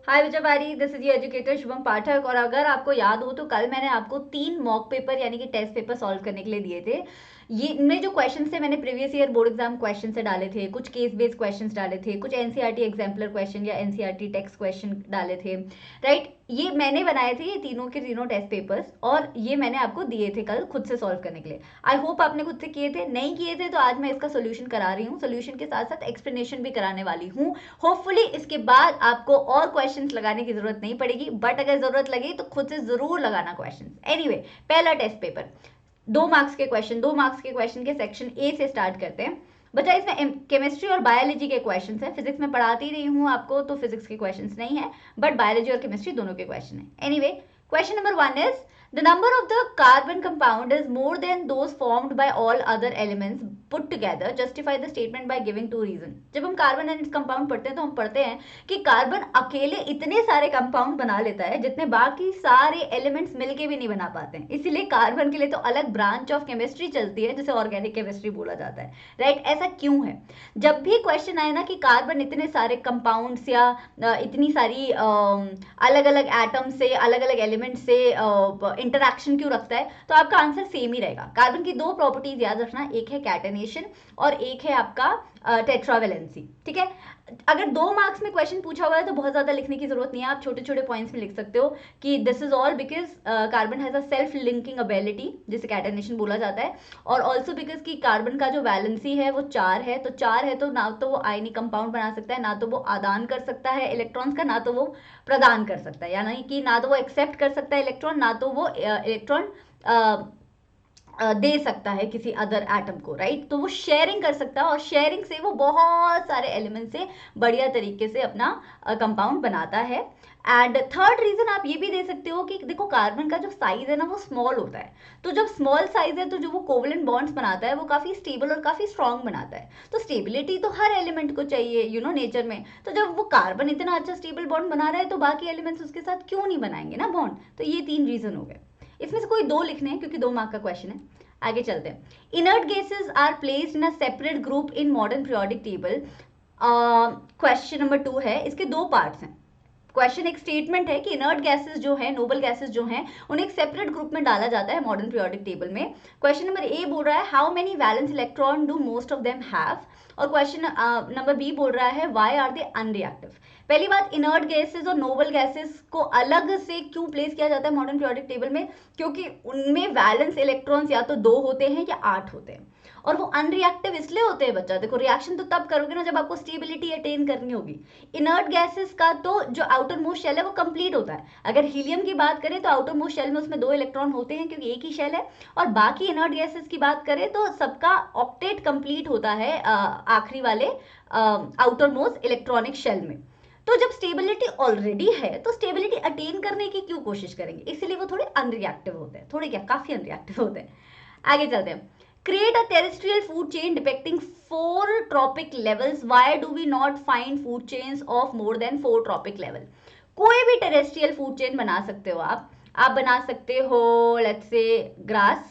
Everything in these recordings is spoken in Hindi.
Hi Vijaybari, this is your educator Shubham Pathak. और अगर आपको याद हो तो कल मैंने आपको 3 मॉक पेपर यानी कि टेस्ट पेपर सॉल्व करने के लिए दिए थे। ये इनमें जो क्वेश्चन थे मैंने previous year board exam question से डाले थे, कुछ केस बेस्ड क्वेश्चंस डाले थे, कुछ एनसीईआरटी एग्जाम्पलर क्वेश्चन या एनसीईआरटी टेक्स्ट क्वेश्चन डाले थे। राइट, ये मैंने बनाए थे, ये तीनों के तीनों टेस्ट पेपर्स, और ये मैंने आपको दिए थे कल खुद से सॉल्व करने के लिए। आई होप आपने खुद से किए थे। नहीं किए थे तो आज मैं इसका सोल्यूशन करा रही हूँ, सोल्यूशन के साथ साथ एक्सप्लेनेशन भी कराने वाली हूँ। होपफुली इसके बाद आपको और क्वेश्चंस लगाने की जरूरत नहीं पड़ेगी, बट अगर जरूरत लगे तो खुद से जरूर लगाना क्वेश्चंस। एनीवे, पहला टेस्ट पेपर 2 मार्क्स के क्वेश्चन के सेक्शन ए से स्टार्ट करते हैं। बच्चा इसमें केमिस्ट्री और बायोलॉजी के क्वेश्चंस हैं। फिजिक्स में पढ़ाती रही हूँ आपको तो फिजिक्स के क्वेश्चंस नहीं है, बट बायोलॉजी और केमिस्ट्री दोनों के क्वेश्चन है। Anyway, question number 1 is the number of the carbon compound is more than those formed by all other elements put together. Justify the statement by giving 2 reasons. जब हम कार्बन एंड कंपाउंड पढ़ते हैं तो हम पढ़ते हैं कि कार्बन अकेले इतने सारे कंपाउंड बना लेता है जितने बाकी सारे एलिमेंट्स मिलके भी नहीं बना पाते हैं। इसीलिए कार्बन के लिए तो अलग ब्रांच ऑफ केमिस्ट्री चलती है जिसे ऑर्गेनिक केमिस्ट्री बोला जाता है। राइट, ऐसा क्यों है? जब भी क्वेश्चन आए ना कि कार्बन इतने सारे कंपाउंड्स या इतनी सारी अलग अलग एटम से, अलग अलग एलिमेंट से इंटरैक्शन क्यों रखता है, तो आपका आंसर सेम ही रहेगा। कार्बन की 2 प्रॉपर्टीज याद रखना, एक है कैटेनेशन और एक है आपका टेट्रावेलेंसी। ठीक है, अगर 2 मार्क्स में क्वेश्चन पूछा हुआ है तो बहुत ज्यादा लिखने की जरूरत नहीं है, आप छोटे छोटे पॉइंट्स में लिख सकते हो कि this is all because carbon has a self linking ability जिसे कैटेनेशन बोला जाता है, और ऑल्सो बिकॉज कि कार्बन का जो वैलेंसी है वो 4 है, तो 4 है तो ना तो वो आयनिक कंपाउंड बना सकता है, ना तो वो आदान कर सकता है इलेक्ट्रॉन्स का, ना तो वो प्रदान कर सकता है, यानी कि ना तो वो एक्सेप्ट कर सकता है इलेक्ट्रॉन, ना तो वो इलेक्ट्रॉन दे सकता है किसी अदर एटम को। राइट, तो वो शेयरिंग कर सकता है, और शेयरिंग से वो बहुत सारे एलिमेंट से बढ़िया तरीके से अपना कंपाउंड बनाता है। एंड थर्ड रीजन आप ये भी दे सकते हो कि देखो कार्बन का जो साइज है ना वो स्मॉल होता है, तो जब स्मॉल साइज है तो जो वो कोवलेंट बॉन्ड्स बनाता है वो काफी स्टेबल और काफी स्ट्रांग बनाता है। तो स्टेबिलिटी तो हर एलिमेंट को चाहिए नेचर में, तो जब वो कार्बन इतना अच्छा स्टेबल बॉन्ड बना रहा है तो बाकी एलिमेंट्स उसके साथ क्यों नहीं बनाएंगे ना बॉन्ड। तो ये 3 रीजन हो गए, इसमें से कोई 2 लिखने हैं क्योंकि 2 मार्क का क्वेश्चन है। आगे चलते हैं। Inert gases are placed in a separate group in modern periodic table. Question number 2 है, इसके 2 पार्ट्स हैं। क्वेश्चन एक स्टेटमेंट है कि इनर्ट गैसेस जो है, नोबल गैसेस जो हैं, उन्हें एक सेपरेट ग्रुप में डाला जाता है मॉडर्न पीरियोडिक टेबल में। क्वेश्चन नंबर ए बोल रहा है how many valence electron do most of them have, और क्वेश्चन नंबर बी बोल रहा है व्हाई आर दे अनरिएक्टिव। पहली बात, इनर्ट गैसेस और नोबल गैसेस को अलग से क्यों प्लेस किया जाता है मॉडर्न पीरियोडिक टेबल में, क्योंकि उनमें वैलेंस इलेक्ट्रॉन्स या तो 2 होते हैं या 8 होते हैं, और वो अनरिएक्टिव इसलिए होते हैं बच्चा, देखो रिएक्शन तो तब करोगे ना जब आपको स्टेबिलिटी अटेन करनी होगी। इनर्ट गैसेस का तो जो आउटर मोस्ट शेल है वो कंप्लीट होता है। अगर हीलियम की बात करें तो आउटर मोस्ट शेल में उसमें 2 इलेक्ट्रॉन होते हैं क्योंकि एक ही शेल है, और बाकी इनर्ट गैसेस की बात करें तो सबका ऑक्टेट कंप्लीट होता है आखिरी वाले आउटर मोस्ट इलेक्ट्रॉनिक शेल में। तो जब स्टेबिलिटी ऑलरेडी है तो स्टेबिलिटी अटेन करने की क्यों कोशिश करेंगे, इसीलिए वो थोड़े अनरिएक्टिव होते हैं, थोड़े क्या काफी अनरिएक्टिव होते हैं। आगे चलते हैं। Create a terrestrial food chain depicting 4 tropic levels. Why do we not find food chains of more than 4 tropic level? कोई भी टेरेस्ट्रियल फूड चेन बना सकते हो आप बना सकते हो लेट्स से ग्रास,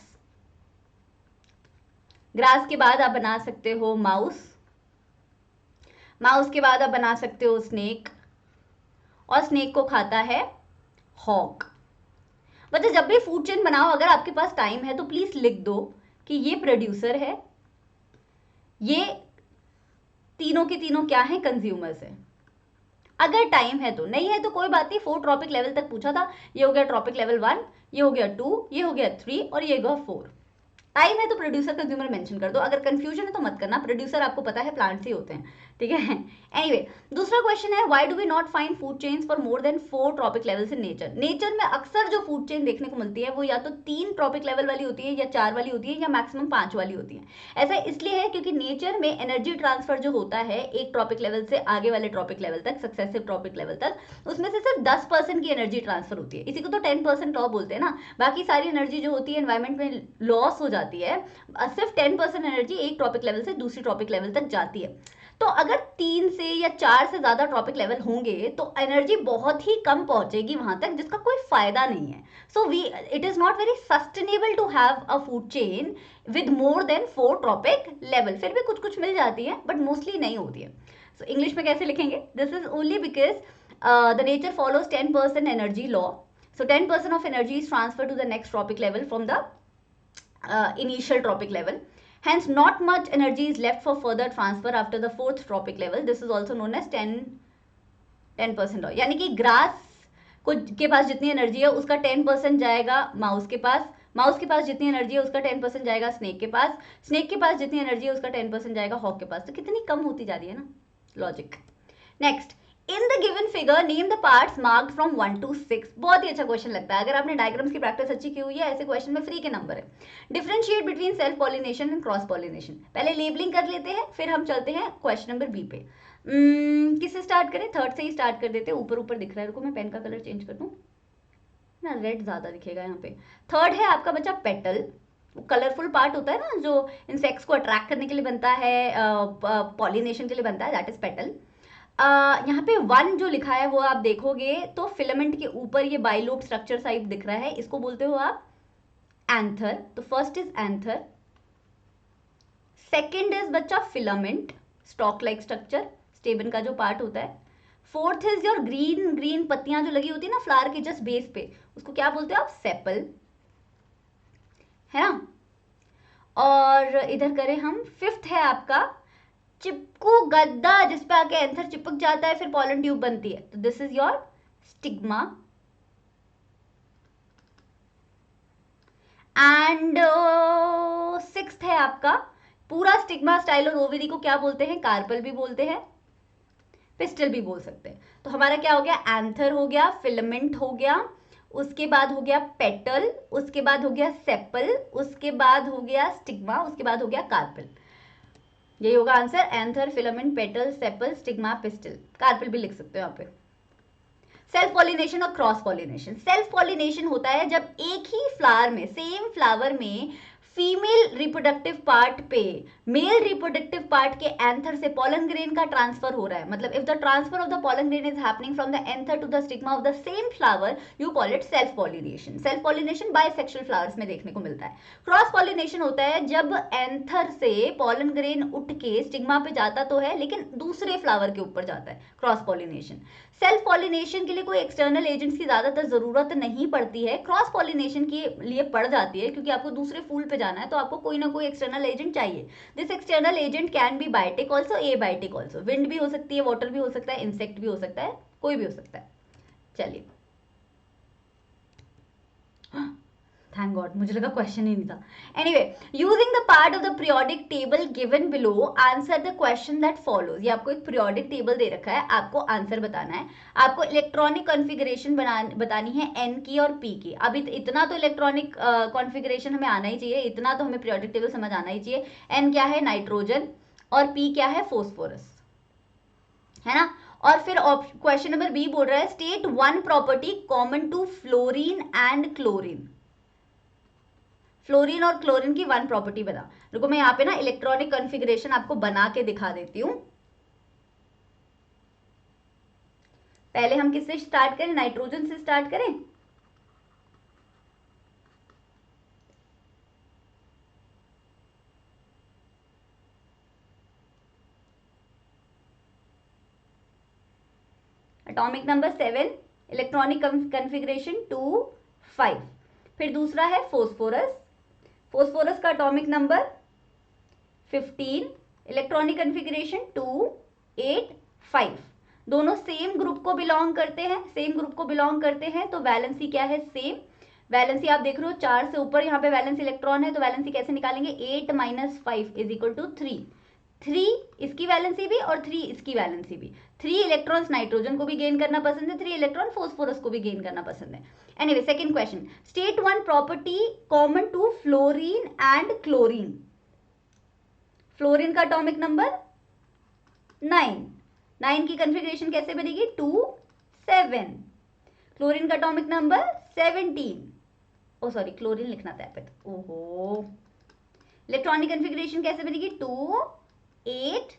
ग्रास के बाद आप बना सकते हो माउस, माउस के बाद आप बना सकते हो स्नेक, और स्नेक को खाता है हॉक। मतलब जब भी फूड चेन बनाओ, अगर आपके पास टाइम है तो प्लीज लिख दो कि ये प्रोड्यूसर है, ये तीनों के तीनों क्या है, कंज्यूमर्स है। अगर टाइम है तो, नहीं है तो कोई बात नहीं, 4 ट्रॉपिक लेवल तक पूछा था, ये हो गया ट्रॉपिक लेवल 1, ये हो गया 2, ये हो गया 3, और ये हो गया 4। टाइम है तो प्रोड्यूसर कंज्यूमर मेंशन कर दो, अगर कंफ्यूजन है तो मत करना, प्रोड्यूसर आपको पता है प्लांट्स ही होते हैं। ठीक है, एनीवे, दूसरा क्वेश्चन है why do we not find food chains for more than 4 trophic levels in nature. Nature में अक्सर जो फूड चेन देखने को मिलती है वो या तो 3 ट्रॉपिक लेवल वाली होती है, या 4 वाली होती है, या मैक्सिमम 5 वाली होती है। ऐसा इसलिए है क्योंकि नेचर में एनर्जी ट्रांसफर जो होता है एक ट्रॉपिक लेवल से आगे वाले ट्रॉपिक लेवल तक, सक्सेसिव ट्रॉपिक लेवल तक, उसमें से सिर्फ 10% की एनर्जी ट्रांसफर होती है। इसी को तो 10% लॉ बोलते हैं ना, बाकी सारी एनर्जी जो होती है एनवायरमेंट में लॉस हो जाती है, सिर्फ 10% एनर्जी एक ट्रॉपिक लेवल से दूसरी ट्रॉपिक लेवल तक जाती है। तो अगर 3 से या 4 से ज्यादा ट्रॉपिक लेवल होंगे तो एनर्जी बहुत ही कम पहुंचेगी वहां तक, जिसका कोई फायदा नहीं है। So we it is not very sustainable to have a food chain with more than 4 trophic level. फिर भी कुछ कुछ मिल जाती है बट मोस्टली नहीं होती है। सो इंग्लिश में कैसे लिखेंगे, this is only because the nature follows 10% energy law. So 10% of energy is transferred to the next tropic level from the initial tropic level. Hence, not much energy is left for further transfer after the fourth tropic level. This is also known as 10% law. यानी कि ग्रास के पास जितनी एनर्जी है उसका 10% जाएगा माउस के पास, माउस के पास जितनी एनर्जी है उसका 10% जाएगा स्नेक के पास, स्नेक के पास जितनी एनर्जी है उसका 10% जाएगा हॉक के पास. तो कितनी कम होती जा रही है ना logic. Next, in the given figure name the parts marked from 1 to 6. बहुत ही अच्छा क्वेश्चन लगता है. अगर आपने डायग्राम्स की प्रैक्टिस अच्छी की हुई है ऐसे क्वेश्चन में फ्री के नंबर है. Differentiate between self pollination and cross pollination. पहले लेबलिंग कर लेते हैं फिर हम चलते हैं क्वेश्चन नंबर बी पे. किससे स्टार्ट करें? थर्ड से ही स्टार्ट कर देते हैं. ऊपर ऊपर दिख रहा है, रुको मैं पेन का कलर चेंज कर दूं ना, रेड ज्यादा दिखेगा यहाँ पे. थर्ड है आपका बच्चा पेटल. कलरफुल पार्ट होता है ना जो इंसेक्ट्स को अट्रैक्ट करने के लिए बनता है, पॉलिनेशन के लिए बनता है, दैट इज पेटल. यहाँ पे 1 जो लिखा है वो आप देखोगे तो फिलामेंट के ऊपर ये बाइलोब स्ट्रक्चर टाइप दिख रहा है, इसको बोलते हो आप एंथर. तो first is anther. Second is बच्चा फिलामेंट, स्टॉक लाइक स्ट्रक्चर, स्टेबन का जो पार्ट होता है. Fourth is your green green पत्तियां जो लगी होती है ना फ्लावर के जस्ट बेस पे, उसको क्या बोलते हो आप? सेपल, है ना. और इधर करें हम, फिफ्थ है आपका चिपकू गद्दा, जिसपे आके एंथर चिपक जाता है फिर पॉलन ट्यूब बनती है. तो this is your stigma. And sixth है आपका पूरा स्टिग्मा स्टाइल और ओवरी को क्या बोलते हैं? कार्पल भी बोलते हैं, पिस्टल भी बोल सकते हैं. तो हमारा क्या हो गया? एंथर हो गया, फिलामेंट हो गया, उसके बाद हो गया पेटल, उसके बाद हो गया सेपल, उसके बाद हो गया स्टिग्मा, उसके बाद हो गया कार्पल. यही होगा answer. Anther, filament, petal, sepal, stigma, pistil. Carpel भी लिख सकते हो यहाँ पे. सेल्फ पॉलिनेशन और क्रॉस पॉलिनेशन. सेल्फ पॉलिनेशन होता है जब एक ही फ्लावर में, सेम फ्लावर में फीमेल रिप्रोडक्टिव पार्ट पे मेल रिप्रोडक्टिव पार्ट के एंथर से पॉलन ग्रेन का ट्रांसफर हो रहा है. मतलब if the transfer of the pollen grain is happening from the anther to the stigma of the same flower, you call it self pollination. Self pollination bisexual flowers में देखने को मिलता है. क्रॉस पॉलिनेशन होता है जब एंथर से पॉलन ग्रेन उठ के स्टिग्मा पे जाता तो है लेकिन दूसरे फ्लावर के ऊपर जाता है. Cross pollination. सेल्फ पॉलिनेशन के लिए कोई एक्सटर्नल एजेंट्स की ज्यादातर जरूरत नहीं पड़ती है. क्रॉस पॉलिनेशन के लिए पड़ जाती है क्योंकि आपको दूसरे फूल पे जाना है तो आपको कोई ना कोई एक्सटर्नल एजेंट चाहिए. This external agent can be biotic also, abiotic also. Wind भी हो सकती है, वाटर भी हो सकता है, इंसेक्ट भी हो सकता है, कोई भी हो सकता है. चलिए, थैंक गॉड, मुझे लगा क्वेश्चन ही नहीं था. Anyway, using the part of the periodic table given below answer the question that follows. ये आपको एक पीरियोडिक टेबल दे रखा है, आपको आंसर बताना है. आपको इलेक्ट्रॉनिक कॉन्फ़िगरेशन बतानी है एन की और पी की. अभी इतना तो इलेक्ट्रॉनिक कॉन्फ़िगरेशन हमें आना ही चाहिए, इतना तो हमें पीरियोडिक टेबल समझ आना ही चाहिए. एन क्या है? नाइट्रोजन. और पी क्या है? फॉस्फोरस, है ना. और फिर क्वेश्चन नंबर बी बोल रहा है state one property common to fluorine and chlorine. Fluorine और क्लोरीन की वन प्रॉपर्टी बता. रुको मैं यहाँ पे ना इलेक्ट्रॉनिक कॉन्फ़िगरेशन आपको बना के दिखा देती हूँ. पहले हम किससे स्टार्ट करें? नाइट्रोजन से स्टार्ट करें. Atomic number 7, electronic configuration 2, 5. फिर दूसरा है फॉस्फोरस. फॉस्फोरस का एटॉमिक नंबर 15, इलेक्ट्रॉनिक कॉन्फ़िगरेशन 2, 8, 5. दोनों सेम ग्रुप को बिलोंग करते हैं. सेम ग्रुप को बिलोंग करते हैं तो वैलेंसी क्या है? सेम. वैलेंसी आप देख रहे हो 4 से ऊपर यहाँ पे वैलेंस इलेक्ट्रॉन है तो वैलेंसी कैसे निकालेंगे? 8 - 5 = 3. 3 इसकी वैलेंसी भी और 3 इसकी वैलेंसी भी. 3 इलेक्ट्रॉन्स नाइट्रोजन को भी गेन करना पसंद है, 3 इलेक्ट्रॉन फॉस्फोरस को भी गेन करना पसंद है. Anyway, second question, state one property common to fluorine and chlorine. Fluorine का एटॉमिक नंबर 9. 9 की कॉन्फ़िगरेशन कैसे बनेगी? 2, 7. क्लोरीन का एटॉमिक नंबर 17. ओ सॉरी, क्लोरीन लिखना था यहाँ पे. ओहो, इलेक्ट्रॉनिक कॉन्फ़िगरेशन कैसे बनेगी? 2, 8,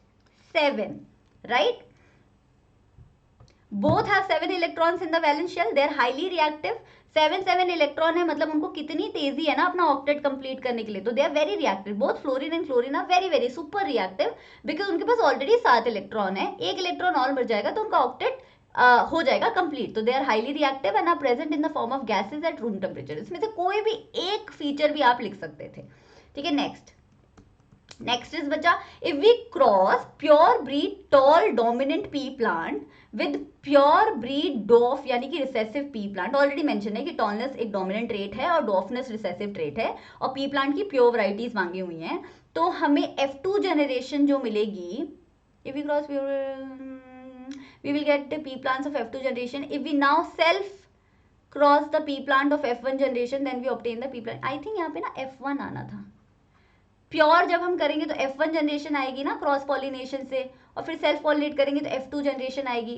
7. Right. Both have 7 electrons in the valence shell. They are highly reactive. 7 electron है मतलब उनको कितनी तेजी है ना अपना ऑक्टेट कंप्लीट करने के लिए. तो they are very reactive. Both fluorine and chlorine are very very super reactive because उनके पास ऑलरेडी 7 इलेक्ट्रॉन है. एक इलेक्ट्रॉन और बढ़ जाएगा तो उनका ऑक्टेट हो जाएगा कंप्लीट। तो they are highly reactive and are present in the form of gases at room temperature. इसमें से कोई भी एक फीचर भी आप लिख सकते थे, ठीक है। नेक्स्ट इज बच्चा, if we cross pure breed tall dominant pea plant with pure breed dwarf यानी कि recessive pea plant, already mention है कि टॉलनेस एक डोमिनेंट ट्रेट है और डॉफनेस रिसेसिव ट्रेट है, और पी प्लांट की प्योर वैरायटीज मांगी हुई हैं, तो हमें F2 जनरेशन जो मिलेगी, if we cross we will get the pea plants of F2 generation. If we now self cross the pea plant of F1 generation, then we obtain the pea plant. I think यहाँ पे ना F1 आना था। प्योर जब हम करेंगे तो F1 जनरेशन आएगी ना क्रॉस पॉलिनेशन से, और फिर सेल्फ पॉलिनेट करेंगे तो F2 जनरेशन आएगी।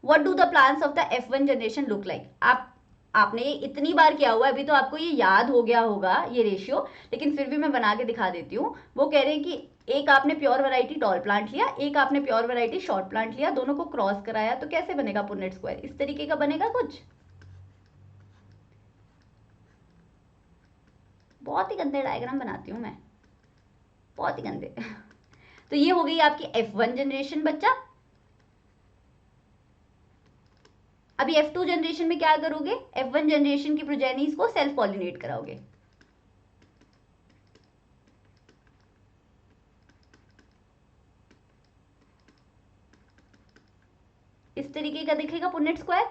What do the plants of the F1 generation look like? आपने ये इतनी बार किया हुआ है, अभी तो आपको ये याद हो गया होगा ये रेशियो, लेकिन फिर भी मैं बना के दिखा देती हूँ। वो कह रहे हैं कि एक आपने प्योर वैरायटी टॉल प्लांट लिया, एक आपने प्योर वैरायटी शॉर्ट प्लांट लिया, दोनों को क्रॉस कराया, तो कैसे बनेगा पुन्नेट स्क्वायर? इस तरीके का बनेगा कुछ, बहुत ही गंदे डायग्राम बनाती हूँ मैं, बहुत ही गंदे। तो ये हो गई आपकी F1 जनरेशन बच्चा। अभी F2 जनरेशन में क्या करोगे? F1 जनरेशन की प्रोजेनीज को सेल्फ पॉलिनेट कराओगे। इस तरीके का दिखेगा पुन्नेट स्क्वायर।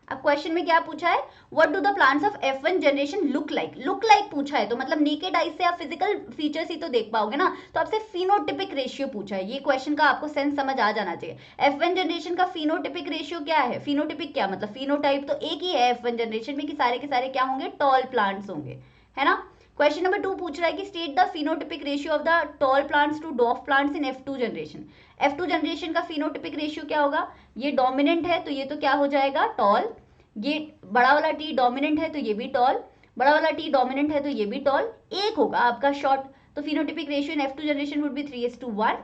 अब क्वेश्चन में क्या पूछा है? What do the plants of F1 generation look like? Look like पूछा है, तो मतलब नेकेड आई से आप फिजिकल फीचर्स ही तो देख पाओगे ना, तो आपसे फिनोटिपिक रेशियो पूछा है। ये क्वेश्चन का आपको सेंस समझ आ जाना चाहिए। F1 जनरेशन का फिनोटिपिक रेशियो क्या है? फिनोटिपिक क्या मतलब? फिनोटाइप तो एक ही है F1 जनरेशन में कि सारे के सारे क्या होंगे? टॉल प्लांट्स होंगे, है ना। क्वेश्चन नंबर 2 पूछ रहा है कि state the phenotypic ratio of the tall plants to dwarf plants in F2 generation. F2 generation का फिनोटिपिक रेशियो क्या होगा? ये डोमिनेंट है तो ये तो क्या हो जाएगा? टॉल। ये बड़ा वाला टी डोमिनेंट है तो ये भी टॉल, बड़ा वाला टी डोमिनेंट है तो ये भी टॉल, एक होगा आपका शॉर्ट। तो phenotypic ratio in F2 generation would be 3:1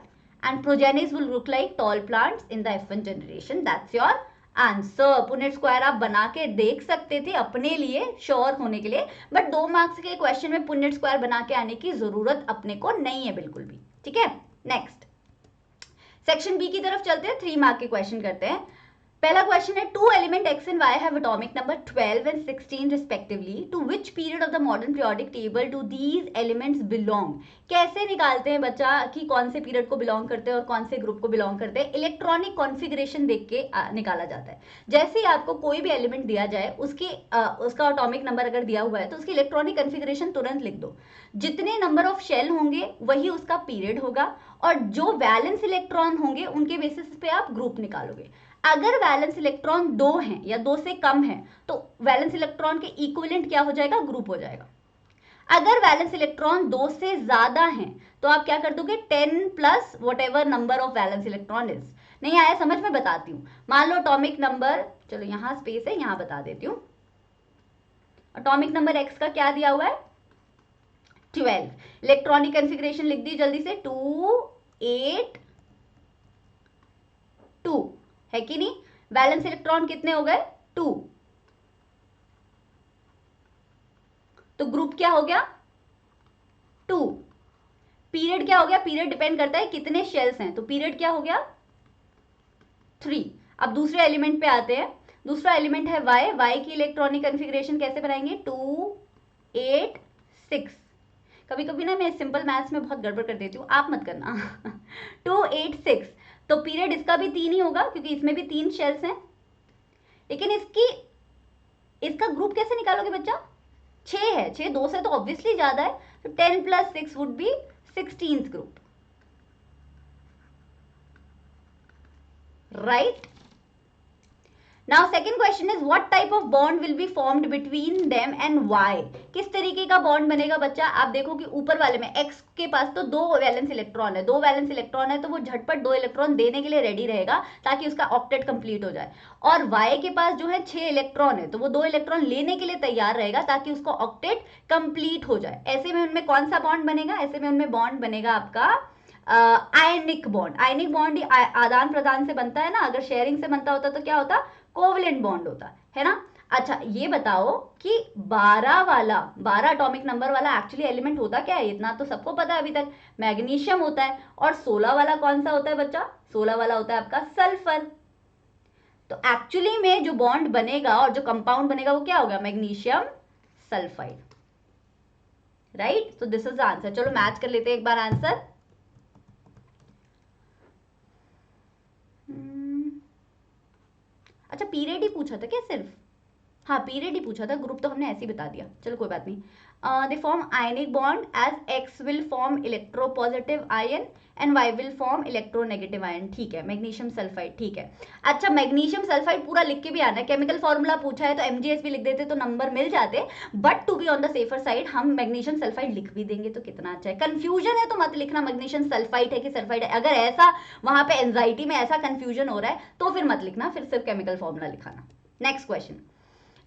and progenies will look like tall plants in the F1 generation. That's your answer. Punnett square आप बना के देख सकते थे अपने लिए श्योर होने के लिए, बट 2 मार्क्स के क्वेश्चन में पुन्नेट स्क्वायर बना के आने की जरूरत अपने को नहीं है बिल्कुल भी, ठीक है। नेक्स्ट सेक्शन बी की तरफ चलते हैं, 3 मार्क के क्वेश्चन करते हैं। पहला क्वेश्चन है, 2 element x and y have atomic number 12 and 16 respectively. To which period of the modern periodic table do these elements belong? कैसे निकालते हैं बच्चा कि कौन से पीरियड को बिलोंग करते हैं और कौन से ग्रुप को बिलोंग करते हैं? इलेक्ट्रॉनिक कॉन्फ़िगरेशन देख के निकाला जाता है। जैसे ही आपको कोई भी एलिमेंट दिया जाए, उसका एटॉमिक नंबर अगर दिया हुआ है तो उसकी इलेक्ट्रॉनिक कॉन्फ़िगरेशन तुरंत लिख दो। जितने नंबर ऑफ शेल होंगे वही उसका पीरियड होगा, और जो वैलेंस इलेक्ट्रॉन होंगे उनके बेसिस पे आप ग्रुप निकालोगे। अगर वैलेंस इलेक्ट्रॉन 2 हैं या 2 से कम है तो वैलेंस इलेक्ट्रॉन के इक्विवेलेंट क्या हो जाएगा? ग्रुप हो जाएगा। अगर वैलेंस इलेक्ट्रॉन 2 से ज्यादा हैं तो आप क्या कर दोगे? 10 plus what ever number of valence electron is. नहीं आया समझ में? बताती हूँ। मान लो अटोमिक नंबर, चलो यहां स्पेस है, यहां बता देती हूँ। अटोमिक नंबर एक्स का क्या दिया हुआ है? 12। इलेक्ट्रॉनिक कॉन्फ़िगरेशन लिख दी जल्दी से, 2 8 2 है कि नहीं? वैलेंस इलेक्ट्रॉन कितने हो गए? 2। तो ग्रुप क्या हो गया? 2। पीरियड क्या हो गया? पीरियड डिपेंड करता है कितने शेल्स हैं, तो पीरियड क्या हो गया? 3। अब दूसरे एलिमेंट पे आते हैं। दूसरा एलिमेंट है y। y की इलेक्ट्रॉनिक कॉन्फ़िगरेशन कैसे बनाएंगे? 2 8 6। कभी कभी ना मैं सिंपल मैथ्स में बहुत गड़बड़ कर देती हूँ, आप मत करना। 2 8 6, तो पीरियड इसका भी 3 ही होगा क्योंकि इसमें भी 3 शेल्स हैं। लेकिन इसका ग्रुप कैसे निकालोगे बच्चा? 6 है, 6 2 से तो ऑब्वियसली ज्यादा है, तो 10 plus 6 would be 16th group, right. Now second question is what type of bond will be formed between them and Y? किस तरीके का बॉन्ड बनेगा बच्चा? आप देखो कि ऊपर वाले में एक्स के पास तो 2 वैलेंस इलेक्ट्रॉन है, 2 वैलेंस इलेक्ट्रॉन है तो वो झटपट 2 इलेक्ट्रॉन देने के लिए रेडी रहेगा ताकि उसका ऑक्टेट कंप्लीट हो जाए। और वाई के पास जो है 6 इलेक्ट्रॉन है तो वो 2 इलेक्ट्रॉन लेने के लिए तैयार रहेगा ताकि उसका ऑक्टेट कंप्लीट हो जाए। ऐसे में उनमें कौन सा बॉन्ड बनेगा? ऐसे में उनमें बॉन्ड बनेगा आपका आयनिक बॉन्ड। आयनिक बॉन्ड आदान प्रदान से बनता है ना, अगर शेयरिंग से बनता होता तो क्या होता? कोवलेंट बॉन्ड होता है ना। अच्छा ये बताओ कि 12 एटॉमिक नंबर वाला एक्चुअली एलिमेंट होता क्या है? इतना तो सबको पता है अभी तक, मैग्नीशियम होता है। और 16 वाला कौन सा होता है बच्चा? 16 वाला होता है आपका सल्फर। तो एक्चुअली में जो बॉन्ड बनेगा और जो कंपाउंड बनेगा वो क्या होगा? Magnesium sulphide, right? तो दिस इज द आंसर। चलो मैच कर लेते हैं एक बार आंसर। अच्छा पीरियड ही पूछा था क्या सिर्फ? हाँ पीरियड ही पूछा था, ग्रुप तो हमने ऐसे ही बता दिया, चलो कोई बात नहीं। They form ionic bond as X will form electropositive ion and Y will form electronegative ion, ठीक है। मैग्नीशियम सल्फाइड, ठीक है। अच्छा मैग्नीशियम सल्फाइड पूरा लिख के भी आना है, केमिकल फॉर्मूला पूछा है तो एमजीएस भी लिख देते तो नंबर मिल जाते, but to be on the safer side हम मैग्नीशियम सल्फाइड लिख भी देंगे तो कितना अच्छा है। कंफ्यूजन है तो मत लिखना मैग्नीशियम सल्फाइड है कि सल्फाइड है, अगर ऐसा वहां पे एंजाइटी में ऐसा कंफ्यूजन हो रहा है तो फिर मत लिखना, फिर सिर्फ केमिकल फॉर्मूला लिखाना। Next question,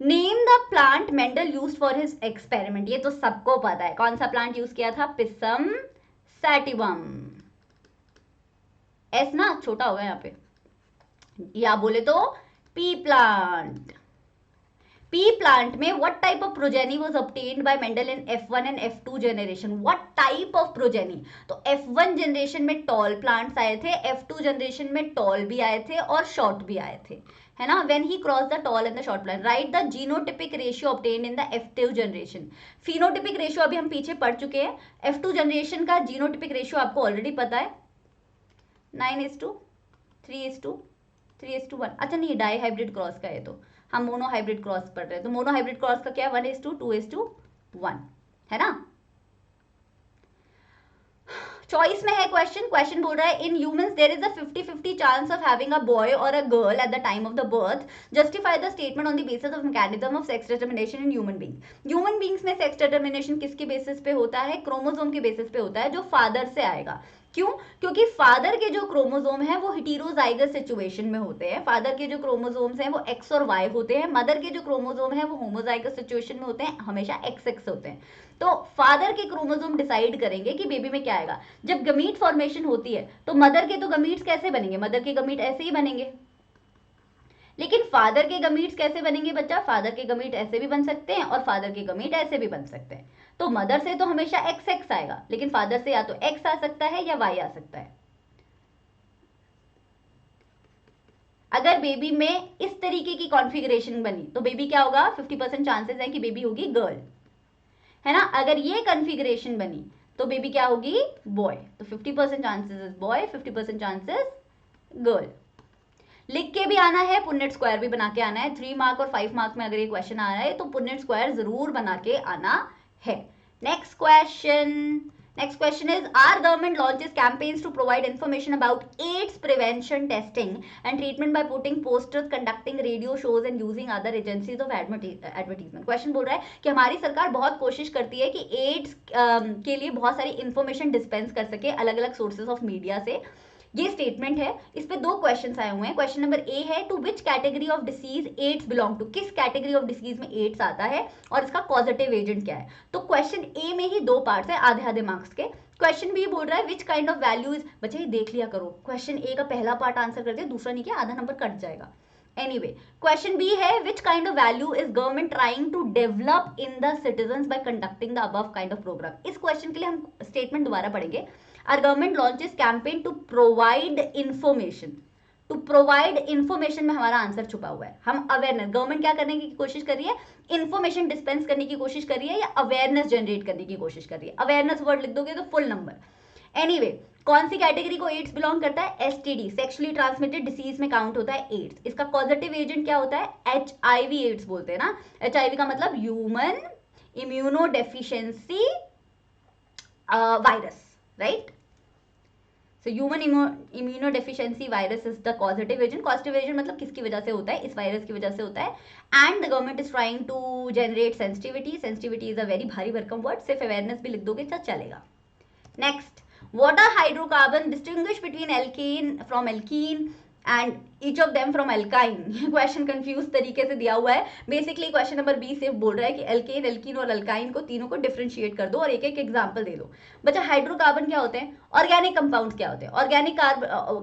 name the plant Mendel use for his experiment. ये तो सबको पता है, कौन सा प्लांट यूज किया था? पिसम सैटिवम। एस ना छोटा होगा यहाँ पे, या बोले तो पी प्लांट। पी प्लांट में what type of progeny was obtained by Mendel in F1 and F2 generation? What type of progeny? तो F1 जनरेशन में टॉल प्लांट्स आए थे, F2 जनरेशन में टॉल भी आए थे और शॉर्ट भी आए थे, है ना? When he cross the tall and the short plant, right the genotypic ratio obtained in the F2 generation. Phenotypic ratio अभी हम पीछे पढ़ चुके हैं, F2 जनरेशन का जीनोटिपिक रेशियो आपको ऑलरेडी पता है, 9:3:3:1। अच्छा नहीं, डाई हाइब्रिड क्रॉस का है, तो हम मोनो हाइब्रिड क्रॉस पढ़ रहे हैं, तो मोनो हाइब्रिड क्रॉस का क्या 1:2:1, है ना? चॉइस में है क्वेश्चन। क्वेश्चन बोल रहा है in humans there is a 50-50 chance of having a boy और a girl at the time of the birth, justify the statement on the basis of mechanism of sex determination in human beings. Human beings में सेक्स डिटर्मिनेशन किसके बेसिस पे होता है? क्रोमोसोम के बेसिस पे होता है, जो फादर से आएगा। क्यों? क्योंकि फादर के जो क्रोमोसोम है वो हेटेरोजाइगस सिचुएशन में होते हैं, फादर के जो क्रोमोसोम्स हैं वो एक्स और वाई होते हैं, मदर के जो क्रोमोसोम है वो होमोजाइगस सिचुएशन में होते हैं, हमेशा एक्स एक्स होते हैं। तो फादर के क्रोमोसोम डिसाइड करेंगे कि बेबी में क्या आएगा। जब गमीट फॉर्मेशन होती है तो मदर के तो गमीट्स कैसे बनेंगे? मदर के गमीट ऐसे ही बनेंगे, लेकिन फादर के गमीट्स कैसे बनेंगे बच्चा? फादर के गमीट ऐसे भी बन सकते हैं और फादर के गमीट ऐसे भी बन सकते हैं। तो मदर से तो हमेशा एक्स एक्स आएगा, लेकिन फादर से या तो एक्स आ सकता है या वाई आ सकता है। अगर बेबी में इस तरीके की कॉन्फ़िगरेशन बनी तो बेबी क्या होगा? 50% चांसेस है कि बेबी होगी गर्ल, है ना? अगर ये कॉन्फ़िगरेशन बनी तो बेबी क्या होगी? बॉय। तो 50% chances is boy, 50% chances girl. लिख के भी आना है, पुनेट स्क्वायर भी बना के आना है। 3 मार्क और 5 मार्क में अगर ये क्वेश्चन आ रहा है तो पुनेट स्क्वायर जरूर बना के आना है। Next question is our government launches campaigns to provide information about AIDS prevention testing and treatment by putting posters, conducting radio shows and using other agencies of advertisement। Question बोल रहा है कि हमारी सरकार बहुत कोशिश करती है कि एड्स के लिए बहुत सारी इंफॉर्मेशन डिस्पेंस कर सके अलग अलग सोर्सेज ऑफ मीडिया से। ये स्टेटमेंट है, इस पे 2 क्वेश्चंस आए हुए हैं। क्वेश्चन नंबर ए है to which category of disease AIDS belong to, किस कैटेगरी ऑफ डिसीज में एड्स आता है और इसका कॉजेटिव एजेंट क्या है। तो क्वेश्चन ए में ही 2 पार्ट्स है, आधे आधे मार्क्स के। क्वेश्चन बी बोल रहा है विच काइंड ऑफ वैल्यूज, बच्चे ये देख लिया करो, क्वेश्चन ए का पहला पार्ट आंसर कर दिया, दूसरा नहीं किया, आधा नंबर कट जाएगा। एनीवे क्वेश्चन बी है which kind of value is government trying to develop in the citizens by conducting the above kind of programme. इस क्वेश्चन के लिए हम स्टेटमेंट दोबारा पढ़ेंगे। Our government launches campaign to provide information। To provide information में हमारा आंसर छुपा हुआ है। हम अवेयरनेस, गवर्नमेंट क्या करने की कोशिश कर रही है? इन्फॉर्मेशन डिस्पेंस करने की कोशिश कर रही है या अवेयरनेस जनरेट करने की कोशिश कर रही है। अवेयरनेस वर्ड लिख दोगे तो फुल नंबर। एनीवे कौन सी कैटेगरी को एड्स बिलोंग करता है? एसटीडी, सेक्सुअली ट्रांसमिटेड डिसीज में काउंट होता है एड्स। इसका पॉजिटिव एजेंट क्या होता है? एचआईवी एड्स बोलते हैं ना। एचआईवी का मतलब human immuno deficiency virus, right? So human immunodeficiency virus is the causative agent। causative agent मतलब किसकी वजह से होता है? इस वायरस की वजह से होता है। And the government is trying to generate sensitivity। sensitivity is a very भारी भरकम word, सिर्फ awareness भी लिख दोगे तो चलेगा। Next, what are hydrocarbon? distinguish between alkane from alkene and each of them from alkyne. ये क्वेश्चन कंफ्यूज तरीके से दिया हुआ है। बेसिकली क्वेश्चन नंबर बी सिर्फ बोल रहा है कि एल्केन, एल्कीन और अल्काइन को तीनों को डिफरेंशिएट कर दो और एक एक एग्जांपल दे दो। बच्चा हाइड्रोकार्बन क्या होते हैं, ऑर्गेनिक कंपाउंड्स क्या होते हैं? ऑर्गेनिक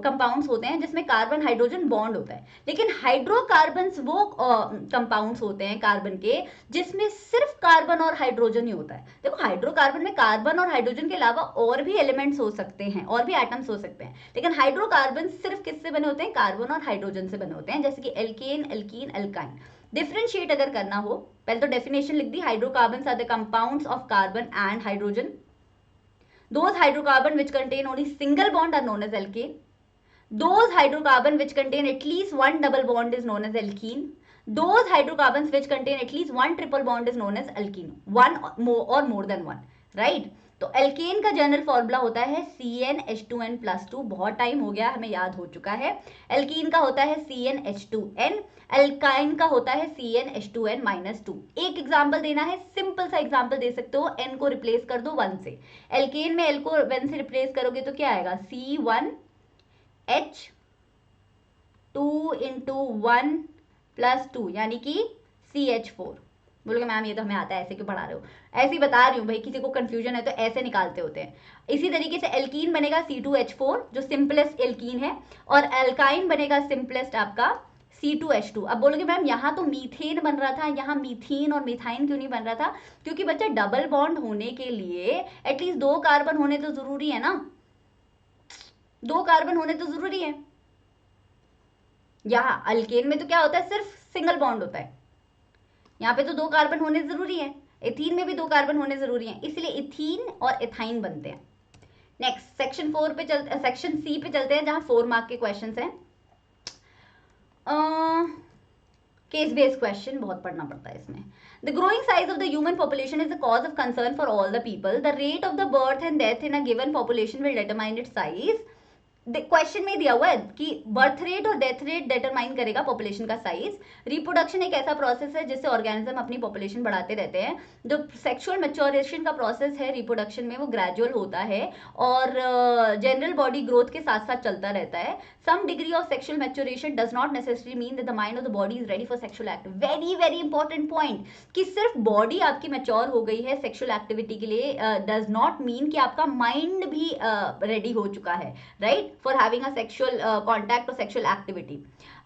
कंपाउंड्स होते हैं जिसमें कार्बन हाइड्रोजन बॉन्ड होता है। लेकिन हाइड्रोकार्बन्स वो कंपाउंड्स होते हैं कार्बन के जिसमें सिर्फ कार्बन और हाइड्रोजन ही होता है। देखो हाइड्रोकार्बन में कार्बन और हाइड्रोजन के अलावा और भी एलिमेंट्स हो सकते हैं, और भी एटम्स हो सकते हैं, लेकिन हाइड्रोकार्बन सिर्फ किससे बने होते हैं? कार्बन और हाइड्रोजन से बने होते हैं, जैसे कि एल्केन, एल्कीन, एल्काइन। डिफरेंशिएट अगर करना हो, पहले तो डेफिनेशन लिख दी, hydrocarbons are the compounds of carbon and hydrogen. Those hydrocarbon which contain only single bond are known as alkane. Those hydrocarbon which contain at least one double bond is known as alkene. Those hydrocarbons which contain at least one triple bond is known as alkene. One or more than one, right? तो एल्केन का जनरल फॉर्मूला होता है CnH2n+2। बहुत टाइम हो गया, हमें याद हो चुका है। एल्कीन का होता है CnH2n। एल्काइन का होता है CnH2n-2। एक एग्जांपल देना है, सिंपल सा एग्जांपल दे सकते हो, n को रिप्लेस कर दो 1 से। एल्केन में l को 1 से रिप्लेस करोगे तो क्या आएगा? C1H2 × 1+2 यानी कि CH4। बोलोगे मैम ये तो हमें आता है, ऐसे क्यों पढ़ा रहे हो? ऐसे ही बता रही हूँ भाई, किसी को कंफ्यूजन है तो ऐसे निकालते होते हैं। इसी तरीके से एल्कीन बनेगा C2H4 जो सिंपलेस्ट एल्कीन है, और एल्काइन बनेगा सिंपलेस्ट आपका C2H2। अब बोलोगे मैम यहाँ तो मीथेन बन रहा था, यहाँ मीथेन और मिथाइन क्यों नहीं बन रहा था? क्योंकि बच्चा डबल बॉन्ड होने के लिए एटलीस्ट 2 कार्बन होने तो जरूरी है ना, 2 कार्बन होने तो जरूरी है। यहाँ अल्केन में तो क्या होता है? सिर्फ सिंगल बॉन्ड होता है। यहाँ पे तो 2 कार्बन होने जरूरी है। एथीन में भी 2 कार्बन होने जरूरी हैं, इसलिए इथीन और एथाइन बनते हैं। नेक्स्ट सेक्शन 4 पे चलते, सेक्शन सी पे चलते हैं, जहां 4 मार्क के क्वेश्चंस हैं। केस बेस्ड क्वेश्चन बहुत पढ़ना पड़ता है इसमें। The growing size of the human population is a cause of concern for all the people. The rate of the birth and death in a given population will determine its size. Question में दिया हुआ है कि बर्थ रेट और डेथ रेट डिटरमाइन करेगा पॉपुलेशन का साइज। रिप्रोडक्शन एक ऐसा प्रोसेस है जिससे ऑर्गेनिज्म अपनी पॉपुलेशन बढ़ाते रहते हैं। जो सेक्सुअल मैच्योरेशन का प्रोसेस है रिप्रोडक्शन में, वो ग्रेजुअल होता है और जनरल बॉडी ग्रोथ के साथ साथ चलता रहता है। Some degree of sexual maturation does not necessary mean that the mind of the body is ready for sexual act. Very very important point, कि सिर्फ बॉडी आपकी मैच्योर हो गई है सेक्सुअल एक्टिविटी के लिए डज नॉट मीन कि आपका माइंड भी रेडी हो चुका है, right, for having a sexual contact or sexual activity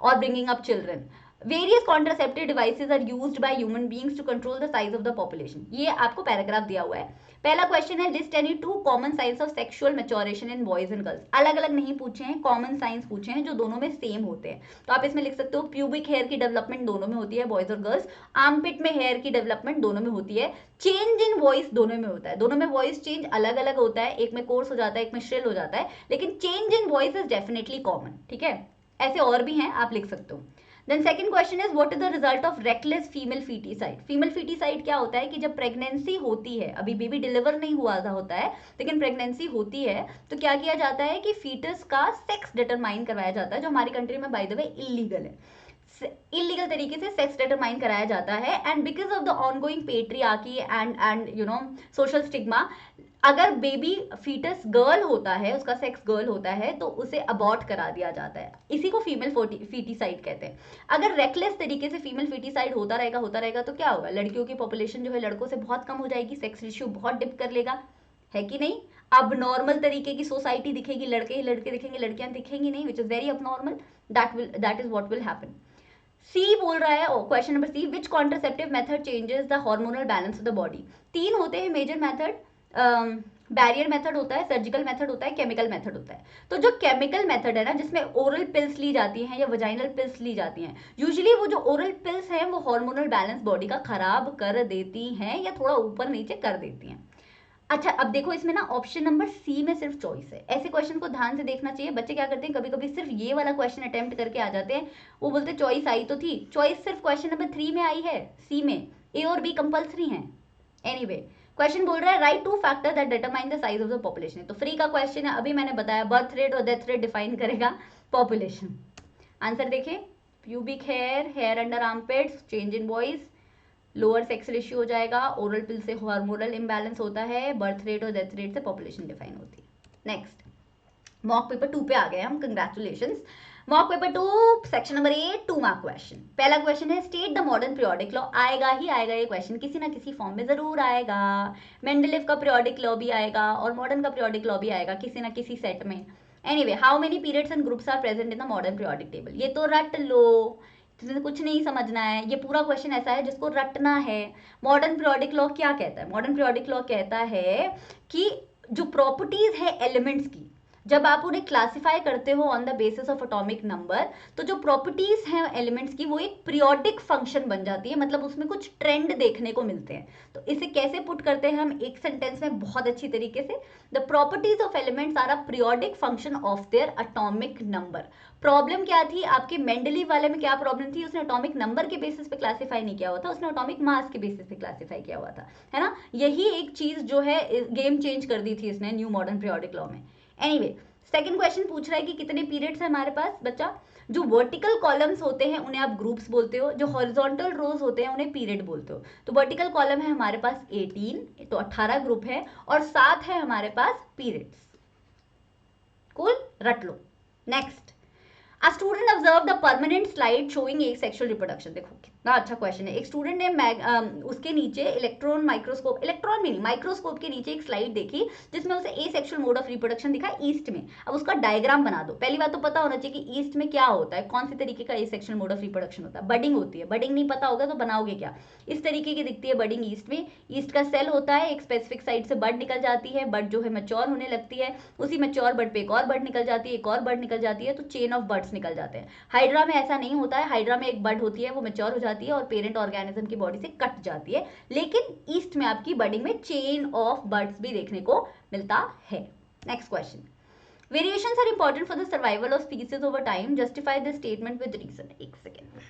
or bringing up children. Various contraceptive devices are used by human beings to control the size of the population. ये आपको पैराग्राफ दिया हुआ है। पहला क्वेश्चन है list any 2 common science of sexual maturation in boys and girls. अलग अलग नहीं पूछे हैं, कॉमन साइंस पूछे हैं जो दोनों में सेम होते हैं। तो आप इसमें लिख सकते हो प्यूबिक हेयर की डेवलपमेंट दोनों में होती है बॉयज और गर्ल्स, आर्मपिट में हेयर की डेवलपमेंट दोनों में होती है, चेंज इन वॉइस दोनों में होता है। दोनों में वॉइस चेंज अलग अलग होता है, एक में कोर्स हो जाता है, एक में श्रिल हो जाता है, लेकिन change in voice is definitely common. ठीक है, ऐसे और भी हैं, आप लिख सकते हो। Then second question is what is the result of reckless female foeticide. Female foeticide क्या होता है कि जब प्रेगनेंसी होती है, अभी बेबी डिलीवर नहीं हुआ होता है लेकिन प्रेगनेंसी होती है, तो क्या किया जाता है कि फीटस का सेक्स डिटरमाइन करवाया जाता है, जो हमारी कंट्री में बाय द वे इलीगल है। इलीगल तरीके से सेक्स डिटरमाइन कराया जाता है, and because of the ongoing patriarchy and you know social stigma, अगर बेबी फीटस गर्ल होता है, उसका सेक्स गर्ल होता है, तो उसे अबॉर्ट करा दिया जाता है। इसी को फीमेल फीटिसाइड कहते हैं। अगर रेकलेस तरीके से फीमेल फीटिसाइड होता रहेगा तो क्या होगा? लड़कियों की पॉपुलेशन जो है लड़कों से बहुत कम हो जाएगी, सेक्स रेशियो बहुत डिप कर लेगा, है कि नहीं? अब नॉर्मल तरीके की सोसाइटी दिखेगी, लड़के ही लड़के दिखेंगे, लड़कियां दिखेंगी नहीं, which is very abnormal. That is what will happen. C बोल रहा है, question number C, which contraceptive method changes the hormonal balance of the body. 3 होते हैं मेजर मेथड, बैरियर मेथड होता है, सर्जिकल मेथड होता है, केमिकल मेथड होता है। तो जो केमिकल मेथड है ना, जिसमें ओरल पिल्स ली जाती हैं या वजाइनल पिल्स ली जाती हैं, यूजुअली वो जो ओरल पिल्स हैं वो हार्मोनल बैलेंस बॉडी का खराब कर देती हैं या थोड़ा ऊपर नीचे कर देती हैं। अच्छा, अब देखो इसमें ना ऑप्शन नंबर सी में सिर्फ चॉइस है। ऐसे क्वेश्चन को ध्यान से देखना चाहिए। बच्चे क्या करते हैं, कभी कभी सिर्फ ये वाला क्वेश्चन अटेम्प्ट करके आ जाते हैं, वो बोलते हैं चॉइस आई तो थी, चॉइस सिर्फ क्वेश्चन नंबर 3 में आई है, सी में ए और बी कंपल्सरी है। एनीवे, क्वेश्चन बोल रहा है write 2 factor that determine the size of the population. तो फ्री का क्वेश्चन है, अभी मैंने बताया बर्थ रेट और डेथ रेट डिफाइन करेगा पॉपुलेशन। आंसर देखें, pubic hair, hair under armpits, change in voice, lower sex ratio हो जाएगा, ओरल पिल से हार्मोनल इम्बैलेंस होता है, बर्थ रेट और डेथ रेट से पॉपुलेशन डिफाइन होती है। नेक्स्ट, मॉक पेपर 2 पे आ गए हम, congratulations. Mock paper 2 section number 8 2 mark question. पहला क्वेश्चन है state the modern periodic law. आएगा ही आएगा ये क्वेश्चन, किसी ना किसी फॉर्म में जरूर आएगा। मेंडलीव का पीरियोडिक लॉ भी आएगा और मॉडर्न का पीरियोडिक लॉ भी आएगा किसी ना किसी सेट में। Anyway, how many periods and groups are present in the modern periodic table. ये तो रट लो, इसमें कुछ नहीं समझना है, ये पूरा क्वेश्चन ऐसा है जिसको रटना है। मॉडर्न पीरियोडिक लॉ क्या कहता है? मॉडर्न पीरियोडिक लॉ कहता है कि जो प्रॉपर्टीज है एलिमेंट्स की, जब आप उन्हें क्लासिफाई करते हो on the basis of atomic number, तो जो प्रॉपर्टीज हैं एलिमेंट्स की वो एक पीरियोडिक फंक्शन बन जाती है, मतलब उसमें कुछ ट्रेंड देखने को मिलते हैं। तो इसे कैसे पुट करते हैं हम एक सेंटेंस में बहुत अच्छी तरीके से, the properties of elements are a periodic function of their atomic number. Problem क्या थी आपके मेंडलीव वाले में? क्या प्रॉब्लम थी? उसने एटॉमिक नंबर के बेसिस पे क्लासिफाई नहीं किया हुआ था, उसने एटॉमिक मास के बेसिस पे क्लासिफाई किया हुआ था, है ना। यही एक चीज जो है गेम चेंज कर दी थी इसने न्यू मॉडर्न पीरियोडिक लॉ में। एनीवे, सेकंड क्वेश्चन पूछ रहा है कि कितने पीरियड्स है हमारे पास बच्चा। जो वर्टिकल कॉलम्स होते हैं उन्हें आप ग्रुप्स बोलते हो, जो हॉरिजॉन्टल रोज होते हैं उन्हें पीरियड बोलते हो। तो वर्टिकल कॉलम है हमारे पास 18, तो 18 ग्रुप है और 7 है हमारे पास पीरियड्स। कूल, रट लो। Next, A student observed a permanent slide showing asexual reproduction। देखो कितना अच्छा क्वेश्चन है। एक स्टूडेंट ने उसके नीचे इलेक्ट्रॉन माइक्रोस्कोप, इलेक्ट्रॉन में नहीं माइक्रोस्कोप के नीचे एक स्लाइड देखी जिसमें उसे एसेक्सुअल मोड ऑफ रिप्रोडक्शन दिखा ईस्ट में। अब उसका डायग्राम बना दो। पहली बात तो पता होना चाहिए कि ईस्ट में क्या होता है, कौन से तरीके का एसेक्सुअल मोड ऑफ रिप्रोडक्शन होता है। बडिंग होती है, बडिंग नहीं पता होगा तो बनाओगे क्या। इस तरीके की दिखती है बडिंग ईस्ट में। ईस्ट का सेल होता है, एक स्पेसिफिक साइड से बड निकल जाती है, बड जो है मैच्योर होने लगती है, उसी मैच्योर बड पे एक और बड निकल जाती है, एक और बड निकल जाती है, तो चेन ऑफ बर्ड्स निकल जाते हैं। हाइड्रा में ऐसा नहीं होता है, हाइड्रा में एक बड होती है, वो मैच्योर हो जाती है और पेरेंट ऑर्गेनिज्म की बॉडी से कट जाती है। लेकिन ईस्ट में आपकी बडिंग में चेन ऑफ बर्ड्स भी देखने को मिलता है। Next question, variations are important for the survival of species over time, justify this statement with reason. एक सेकेंड,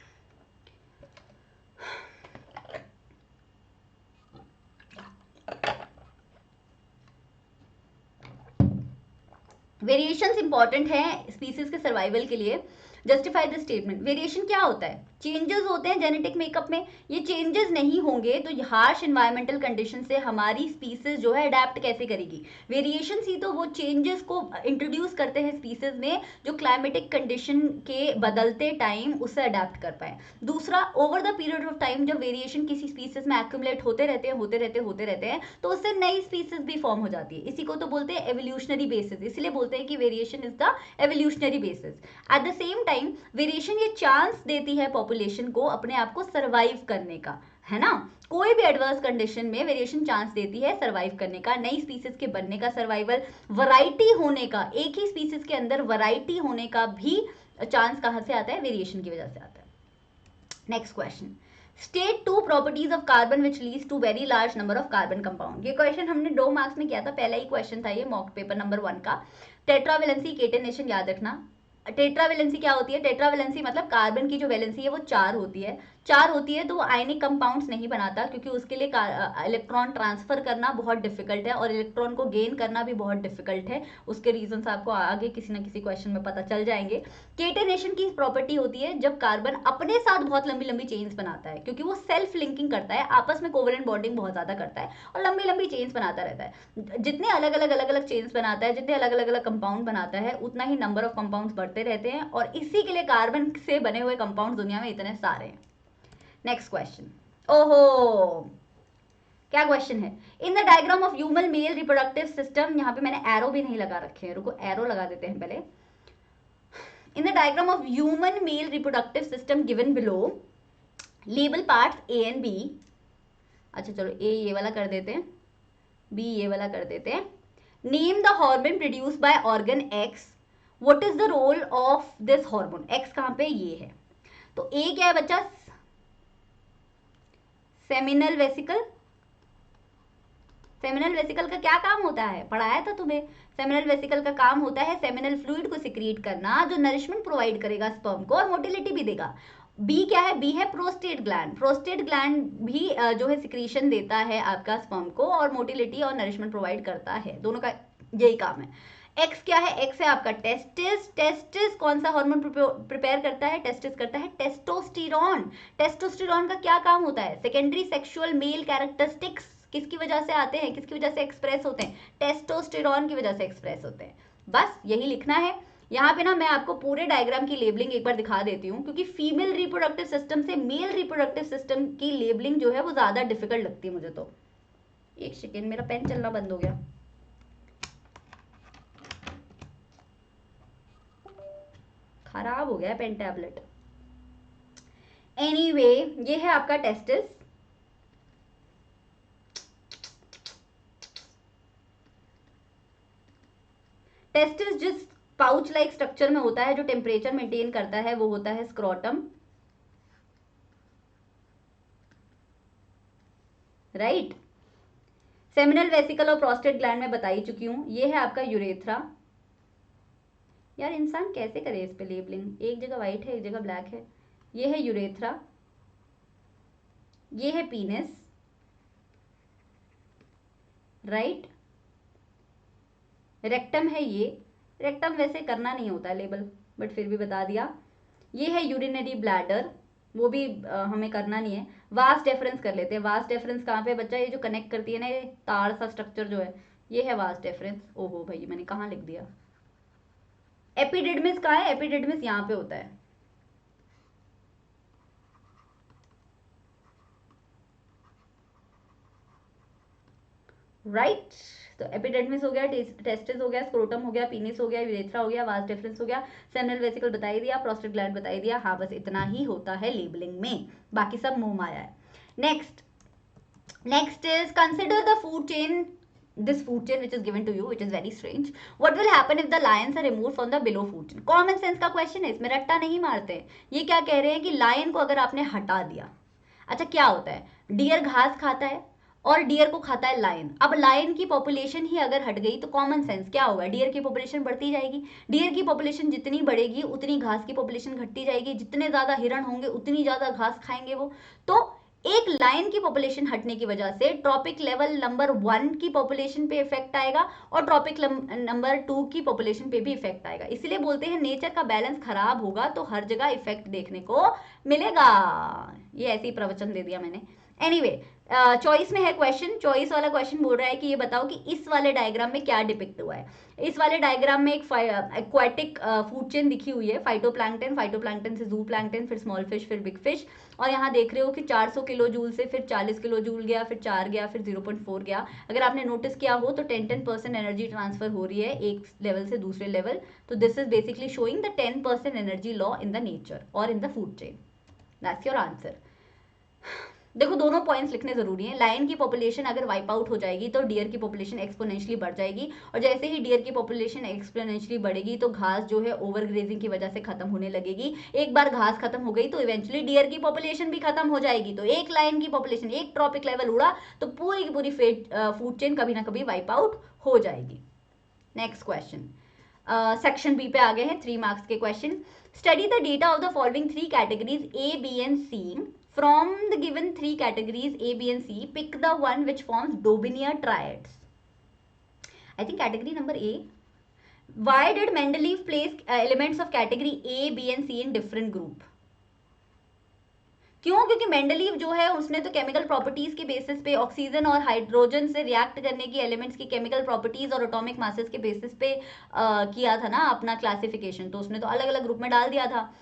वेरिएशंस इंपॉर्टेंट है स्पीसीज के सर्वाइवल के लिए। Justify the statement. वेरिएशन क्या होता है? चेंजेस होते हैं जेनेटिक मेकअप में। ये चेंजेस नहीं होंगे तो हार्श एनवायरमेंटल कंडीशन से हमारी स्पीसीज जो है अडेप्ट कैसे करेगी? वेरिएशन ही तो वो चेंजेस को इंट्रोड्यूस करते हैं स्पीसीज में जो क्लाइमेटिक कंडीशन के बदलते टाइम उससे अडेप्ट कर पाए। दूसरा, over the period of time जब वेरिएशन किसी स्पीसीज में एक्यूमुलेट होते रहते हैं तो उससे नई स्पीसीज भी फॉर्म हो जाती है। इसी को तो बोलते हैं एवोल्यूशनरी बेसिस, इसलिए बोलते हैं कि variation is the evolutionary basis. At the same time variation ये चांस देती है पॉपुलेशन को अपने आप को सरवाइव करने का, है ना। कोई भी एडवर्स कंडीशन में वेरिएशन चांस देती है सरवाइव करने का, नई स्पीसीज के बनने का, सर्वाइवल, वैरायटी होने का, एक ही स्पीसीज के अंदर वैरायटी होने का भी चांस कहां से आता है? वेरिएशन की वजह से आता है। Next question, state 2 properties of carbon which leads to very large number of carbon compound. ये क्वेश्चन हमने 2 मार्क्स में किया था, पहला ही क्वेश्चन था ये मॉक पेपर नंबर 1 का। टेट्रावेलेंसी केटेनेशन याद रखना। टेट्रावेलेंसी क्या होती है? टेट्रावेलेंसी मतलब कार्बन की जो वैलेंसी है वो 4 होती है। 4 होती है तो वो आयनिक कंपाउंड्स नहीं बनाता, क्योंकि उसके लिए इलेक्ट्रॉन ट्रांसफर करना बहुत डिफिकल्ट है और इलेक्ट्रॉन को गेन करना भी बहुत डिफिकल्ट है। उसके रीजंस आपको आगे किसी ना किसी क्वेश्चन में पता चल जाएंगे। केटेनेशन की प्रॉपर्टी होती है जब कार्बन अपने साथ बहुत लंबी लंबी चेन्स बनाता है, क्योंकि वो सेल्फ लिंकिंग करता है, आपस में कोवेलेंट बॉन्डिंग बहुत ज्यादा करता है और लंबी लंबी चेन्स बनाता रहता है। जितने अलग अलग चेन्स बनाता है, जितने अलग अलग कंपाउंड बनाता है, उतना ही नंबर ऑफ कंपाउंड्स बढ़ते रहते हैं और इसी के लिए कार्बन से बने हुए कंपाउंड दुनिया में इतने सारे हैं। नेक्स्ट क्वेश्चन, ओहो क्या क्वेश्चन है? इन the diagram of human male reproductive system, यहाँ पे मैंने एरो भी नहीं लगा रखे हैं, रुको एरो लगा देते हैं पहले। In the diagram of human male reproductive system given below, label parts A and B. अच्छा चलो ए ये वाला कर देते हैं, बी ये वाला कर देते हैं। Name the hormone produce by organ X, what is the role of this hormone. X कहां पे? ये है। तो ए क्या है बच्चा? Seminal vesicle. सेमिनल वेसिकल का क्या काम होता है? पढ़ाया था तुम्हें। सेमिनल वेसिकल का काम होता है सेमिनल फ्लूइड को सिक्रीट करना, जो नरिशमेंट प्रोवाइड करेगा स्पर्म को और मोटिलिटी भी देगा। बी क्या है? बी है प्रोस्टेट ग्लैंड। प्रोस्टेट ग्लैंड भी जो है सिक्रीशन देता है आपका स्पर्म को और मोटिलिटी और नरिशमेंट प्रोवाइड करता है, दोनों का यही काम है। एक्स क्या है? एक्स है आपका टेस्टिस। टेस्टिस कौन सा हार्मोन प्रिपेयर करता है? टेस्टिस करता है टेस्टोस्टेरॉन। टेस्टोस्टेरॉन का क्या काम होता है? सेकेंडरी सेक्सुअल मेल कैरेक्टरिस्टिक्स किसकी वजह से आते हैं, किसकी वजह से एक्सप्रेस होते हैं? टेस्टोस्टेरॉन की वजह से एक्सप्रेस होते हैं। बस यही लिखना है। यहाँ पे ना मैं आपको पूरे डायग्राम की लेबलिंग एक बार दिखा देती हूँ, क्योंकि फीमेल रिप्रोडक्टिव सिस्टम से मेल रिप्रोडक्टिव सिस्टम की लेबलिंग जो है वो ज़्यादा डिफिकल्ट लगती है मुझे। तो एक सेकेंड, मेरा पेन चलना बंद हो गया, खराब हो गया पेन टैबलेट। एनीवे, ये है आपका टेस्टिस। टेस्टिस जिस पाउच लाइक स्ट्रक्चर में होता है, जो टेम्परेचर मेंटेन करता है, वो होता है स्क्रोटम, राइट। सेमिनल वेसिकल और प्रोस्टेट ग्लैंड में बता ही चुकी हूं। ये है आपका यूरेथ्रा। यार इंसान कैसे करे इस पे लेबलिंग, एक जगह वाइट है एक जगह ब्लैक है। ये है यूरेथ्रा, ये है पीनस, राइट। रेक्टम है ये, रेक्टम वैसे करना नहीं होता है लेबल, बट फिर भी बता दिया। ये है यूरिनरी ब्लैडर, वो भी हमें करना नहीं है। वास्ट डेफरेंस कर लेते हैं। वास्ट डेफरेंस कहाँ पे बच्चा, ये जो कनेक्ट करती है ना ये तार सा स्ट्रक्चर जो है, ये है वास्ट डेफरेंस। ओहो भाई मैंने कहाँ लिख दिया। एपिडिडमिस कहाँ है, एपिडिडमिस यहाँ पे होता है, राइट। तो एपिडेडमिस हो गया, टेस्टिस हो गया, स्क्रोटम हो गया, पीनिस हो गया, यूरेथ्रा हो गया, वास्ट डिफरेंस हो गया, सेमिनल वेसिकल बता ही दिया, प्रोस्टेट ग्लैंड बता ही दिया। हाँ बस इतना ही होता है लेबलिंग में, बाकी सब मुंह माया है। Next is consider the food chain, this food chain which is given to you, which is very strange. What will happen if the lions are removed from the below food chain? Common sense का क्वेश्चन है, इसमें रट्टा नहीं मारते। ये क्या कह रहे हैं कि लायन को अगर आपने हटा दिया, अच्छा क्या होता है, डियर घास खाता है और डियर को खाता है लायन। अब लायन की पॉपुलेशन ही अगर हट गई तो कॉमन सेंस क्या होगा, डियर की पॉपुलेशन बढ़ती जाएगी। डियर की पॉपुलेशन जितनी बढ़ेगी उतनी घास की पॉपुलेशन घटती जाएगी, जितने ज्यादा हिरण होंगे उतनी ज्यादा घास खाएंगे वो। तो एक लायन की पॉपुलेशन हटने की वजह से ट्रॉपिक लेवल नंबर 1 की पॉपुलेशन पे इफेक्ट आएगा और ट्रॉपिक नंबर 2 की पॉपुलेशन पे भी इफेक्ट आएगा। इसलिए बोलते हैं नेचर का बैलेंस खराब होगा तो हर जगह इफेक्ट देखने को मिलेगा। ये ऐसे ही प्रवचन दे दिया मैंने। एनीवे, चॉइस में है क्वेश्चन, चॉइस वाला क्वेश्चन बोल रहा है कि ये बताओ कि इस वाले डायग्राम में क्या डिपिक्ट हुआ है। इस वाले डायग्राम में एक एक्वाटिक फूड चेन दिखी हुई है, फाइटोप्लैंक्टन, फाइटोप्लैंक्टन से जू प्लैंक्टन, फिर स्मॉल फिश, फिर बिग फिश। और यहाँ देख रहे हो कि 400 किलो जूल से फिर 40 किलो जूल गया, फिर 4 गया, फिर 0.4 गया। अगर आपने नोटिस किया हो तो 10% एनर्जी ट्रांसफर हो रही है एक लेवल से दूसरे लेवल। तो this is basically showing the 10% energy law in the nature और in the food chain. That's your answer. देखो दोनों पॉइंट्स लिखने जरूरी हैं। लायन की पॉपुलेशन अगर वाइप आउट हो जाएगी तो डियर की पॉपुलेशन एक्सपोनेंशियली बढ़ जाएगी, और जैसे ही डियर की पॉपुलेशन एक्सपोनेंशियली बढ़ेगी तो घास जो है ओवर ग्रेजिंग की वजह से खत्म होने लगेगी। एक बार घास खत्म हो गई तो इवेंचुअली डियर की पॉपुलेशन भी खत्म हो जाएगी। तो एक लायन की पॉपुलेशन, एक ट्रॉपिक लेवल उड़ा तो पूरी की पूरी फूड चेन कभी ना कभी वाइप आउट हो जाएगी। नेक्स्ट क्वेश्चन, सेक्शन बी पे आ गए हैं 3 मार्क्स के question. Study the data of the following 3 categories A, B and C. From the given 3 categories A, B and C, pick the one which forms Daubeney triads. I think category number A. Why did Mendeleev place elements of category A, B and C in different group? क्यों? क्योंकि मेंडलीव जो है उसने तो केमिकल प्रॉपर्टीज के बेसिस पे ऑक्सीजन और हाइड्रोजन से रिएक्ट करने की एलिमेंट्स की केमिकल प्रॉपर्टीज और एटॉमिक मासेस के बेसिस पे किया था ना अपना क्लासिफिकेशन, तो उसने तो अलग अलग ग्रुप में डाल दिया था।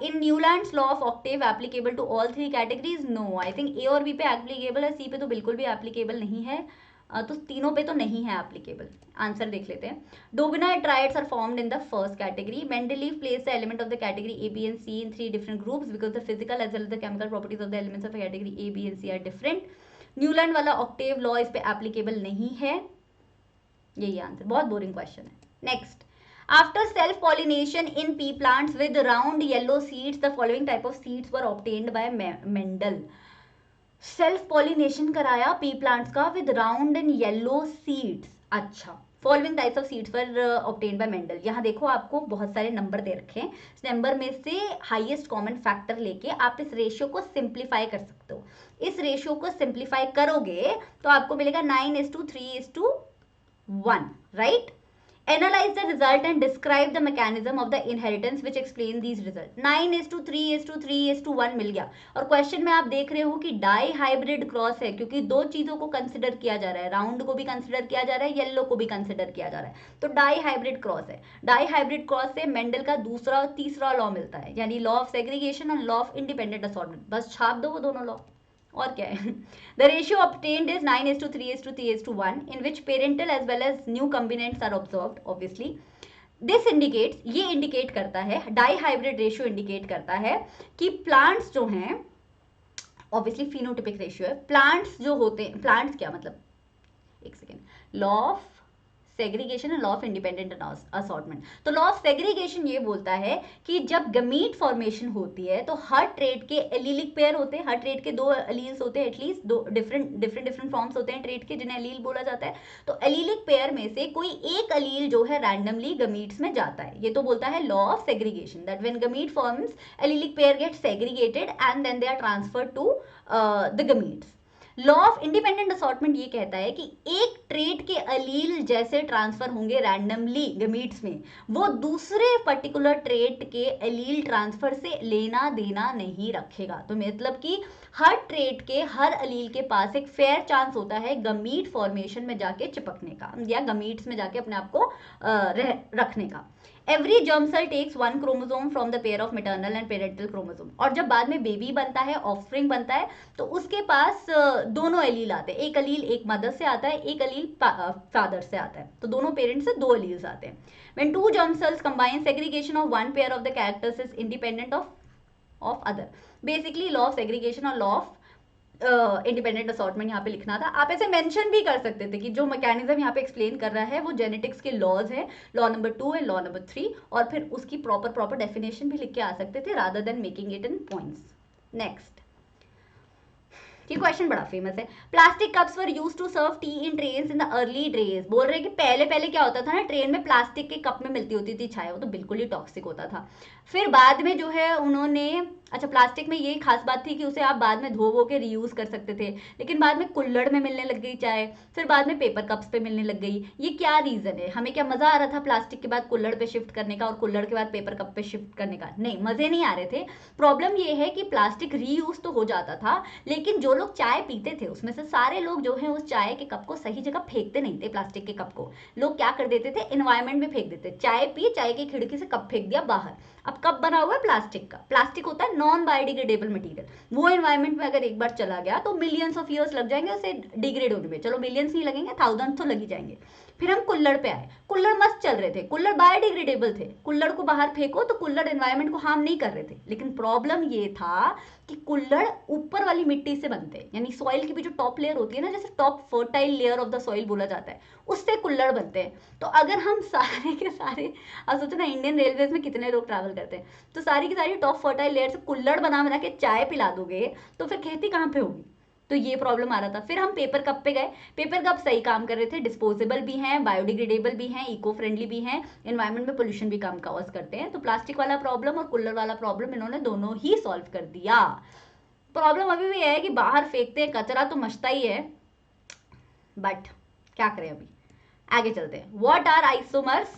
In Newlands law of octave applicable to all 3 categories? No, I think A और बी पे एप्लीकेबल है, सी पे तो बिल्कुल भी एप्लीकेबल नहीं है। तो तीनों पे तो नहीं है एप्लीकेबल। आंसर देख लेते हैं। Daubeney triads are formed in the first category. Mendeleev placed the element of the category A, B and C in 3 different groups because the physical as well as the chemical properties of the elements of category A, B and C are different. Newland वाला ऑक्टेव लॉ इस पे एप्लीकेबल नहीं है। यही आंसर, बहुत बोरिंग क्वेश्चन है। Next, after self pollination in pea plants with round yellow seeds the following type of seeds were obtained by Mendel. Self pollination कराया पी प्लांट्स का with round and yellow seeds. अच्छा, फॉलोइंग टाइप्स ऑफ सीड्स पर ऑब्टेन्ड बाय मेंडल। यहाँ देखो आपको बहुत सारे नंबर दे रखे हैं, इस नंबर में से हाईएस्ट कॉमन फैक्टर लेके आप इस रेशियो को सिंप्लीफाई कर सकते हो। इस रेशियो को सिंप्लीफाई करोगे तो आपको मिलेगा 9:3:1, right. Analyze the result and describe the mechanism of the inheritance which explain these result. 9:3:3:1 मिल गया। और क्वेश्चन में आप देख रहे हो कि डाई हाइब्रिड क्रॉस है, क्योंकि दो चीजों को कंसिडर किया जा रहा है, राउंड को भी कंसिडर किया जा रहा है, येलो को भी कंसिडर किया जा रहा है, तो डाई हाइब्रिड क्रॉस है। डाई हाइब्रिड क्रॉस से मेंडल का दूसरा और तीसरा लॉ मिलता है, यानी लॉ ऑफ सेग्रीगेशन और लॉ ऑफ इंडिपेंडेंट असॉर्टमेंट। बस छाप दो वो दोनों लॉ, और क्या है। The ratio obtained is 9:3:3:1 in which parental as well as new combinants are observed. Obviously this indicates, ये इंडिकेट करता है, डाई हाइब्रिड रेशियो इंडिकेट करता है कि प्लांट्स जो हैं, ऑब्वियसली फिनोटिपिक रेशियो है, प्लांट्स जो होते हैं, प्लांट्स क्या मतलब, एक सेकेंड, लॉ ऑफ सेग्रीगेशन और लॉ ऑफ इंडिपेंडेंट असॉर्टमेंट। तो लॉ ऑफ सेग्रीगेशन ये बोलता है कि जब गमीट फॉर्मेशन होती है तो हर ट्रेट के एलीलिक पेयर होते हैं, हर ट्रेट के दो एलील्स होते हैं, एटलीस्ट दो डिफरेंट फॉर्म्स होते हैं ट्रेट के जिन्हें एलील बोला जाता है। तो एलीलिक पेयर में से कोई एक एलील जो है रैंडमली गमीट्स में जाता है, ये तो बोलता है law of segregation, that when gamete forms allelic pair get segregated and then they are transferred to the gametes. Law of independent assortment ये कहता है कि एक ट्रेट के अलील जैसे ट्रांसफर होंगे रैंडमली गमीट्स में, वो दूसरे पर्टिकुलर ट्रेट के अलील ट्रांसफर से लेना देना नहीं रखेगा। तो मतलब कि हर ट्रेट के हर अलील के पास एक फेयर चांस होता है गमीट फॉर्मेशन में जाके चिपकने का, या गमीट्स में जाके अपने आप को रखने का। Every germ sale tax one chromosome from the pair of maternal and parental chromosome. और जब बाद में बेबी बनता है, ऑफस्प्रिंग बनता है, तो उसके पास दोनों एलील आते हैं, एक एलील एक मदर से आता है, एक एलील फादर से आता है, तो दोनों पेरेंट्स से दो एलील्स आते हैं। When two germ cells combine, segregation of one pair of the characters is independent of other. Basically law of segregation और law of इंडिपेंडेंट असॉर्टमेंट यहाँ पे लिखना था। आप ऐसे मेंशन भी कर सकते थे कि जो मैकेनिज्म यहाँ पे एक्सप्लेन कर रहा है वो जेनेटिक्स के लॉज है, law number 2 and law number 3, और फिर उसकी प्रॉपर डेफिनेशन भी लिख के आ सकते थे rather than making it in points. Next, ये क्वेश्चन बड़ा फेमस है। Plastic cups were used to serve tea in trains in the early days. बोल रहे कि पहले क्या होता था ना, ट्रेन में प्लास्टिक के कप में मिलती होती थी चाय, वो तो बिल्कुल ही टॉक्सिक होता था। फिर बाद में जो है उन्होंने, अच्छा प्लास्टिक में ये खास बात थी कि उसे आप बाद में धो के रीयूज कर सकते थे, लेकिन बाद में कुल्हड़ में मिलने लग गई चाय, फिर बाद में पेपर कप्स पे मिलने लग गई। ये क्या रीजन है? हमें क्या मजा आ रहा था प्लास्टिक के बाद कुल्हड़ पे शिफ्ट करने का और कुल्हड़ के बाद पेपर कप पे शिफ्ट करने का? नहीं, मजे नहीं आ रहे थे। प्रॉब्लम ये है कि प्लास्टिक रीयूज तो हो जाता था, लेकिन जो लोग चाय पीते थे उसमें से सारे लोग जो है उस चाय के कप को सही जगह फेंकते नहीं थे। प्लास्टिक के कप को लोग क्या कर देते थे, एनवायरमेंट में फेंक देते। चाय पी, चाय की खिड़की से कप फेंक दिया बाहर। अब कप बना हुआ है प्लास्टिक का, प्लास्टिक होता है नॉन बायोडिग्रेडेबल मटेरियल, वो एनवायरमेंट में अगर एक बार चला गया तो मिलियंस ऑफ ईयर्स लग जाएंगे उसे डिग्रेड होने में। चलो मिलियंस नहीं लगेंगे, थाउजेंड तो लग ही जाएंगे। फिर हम कुल्हड़ पे आए, कुल्हड़ मस्त चल रहे थे, कुल्हड़ बायोडिग्रेडेबल थे, कुल्हड़ को बाहर फेंको तो कुल्हड़ एनवायरमेंट को हार्म नहीं कर रहे थे। लेकिन प्रॉब्लम ये था कि कुल्हड़ ऊपर वाली मिट्टी से बनते हैं, यानी सॉइल की भी जो टॉप लेयर होती है ना, जैसे top fertile layer of the soil बोला जाता है, उससे कुल्हड़ बनते हैं। तो अगर हम सारे के सारे, अब सोचो ना इंडियन रेलवेज में कितने लोग ट्रैवल करते हैं, तो सारी की सारी टॉप फर्टाइल लेयर से कुल्हड़ बना के चाय पिला दोगे तो फिर खेती कहाँ पे होगी? तो ये प्रॉब्लम आ रहा था। फिर हम पेपर कप पे गए, पेपर कप सही काम कर रहे थे, डिस्पोजेबल भी हैं, बायोडिग्रेडेबल भी हैं, इको फ्रेंडली भी हैं, एनवायरमेंट में पोल्यूशन भी कम कॉज करते हैं। तो प्लास्टिक वाला प्रॉब्लम और कुल्हड़ वाला प्रॉब्लम इन्होंने दोनों ही सॉल्व कर दिया। प्रॉब्लम अभी भी है कि बाहर फेंकते हैं कचरा तो मचता ही है, बट क्या करें, अभी आगे चलते हैं। What are isomers?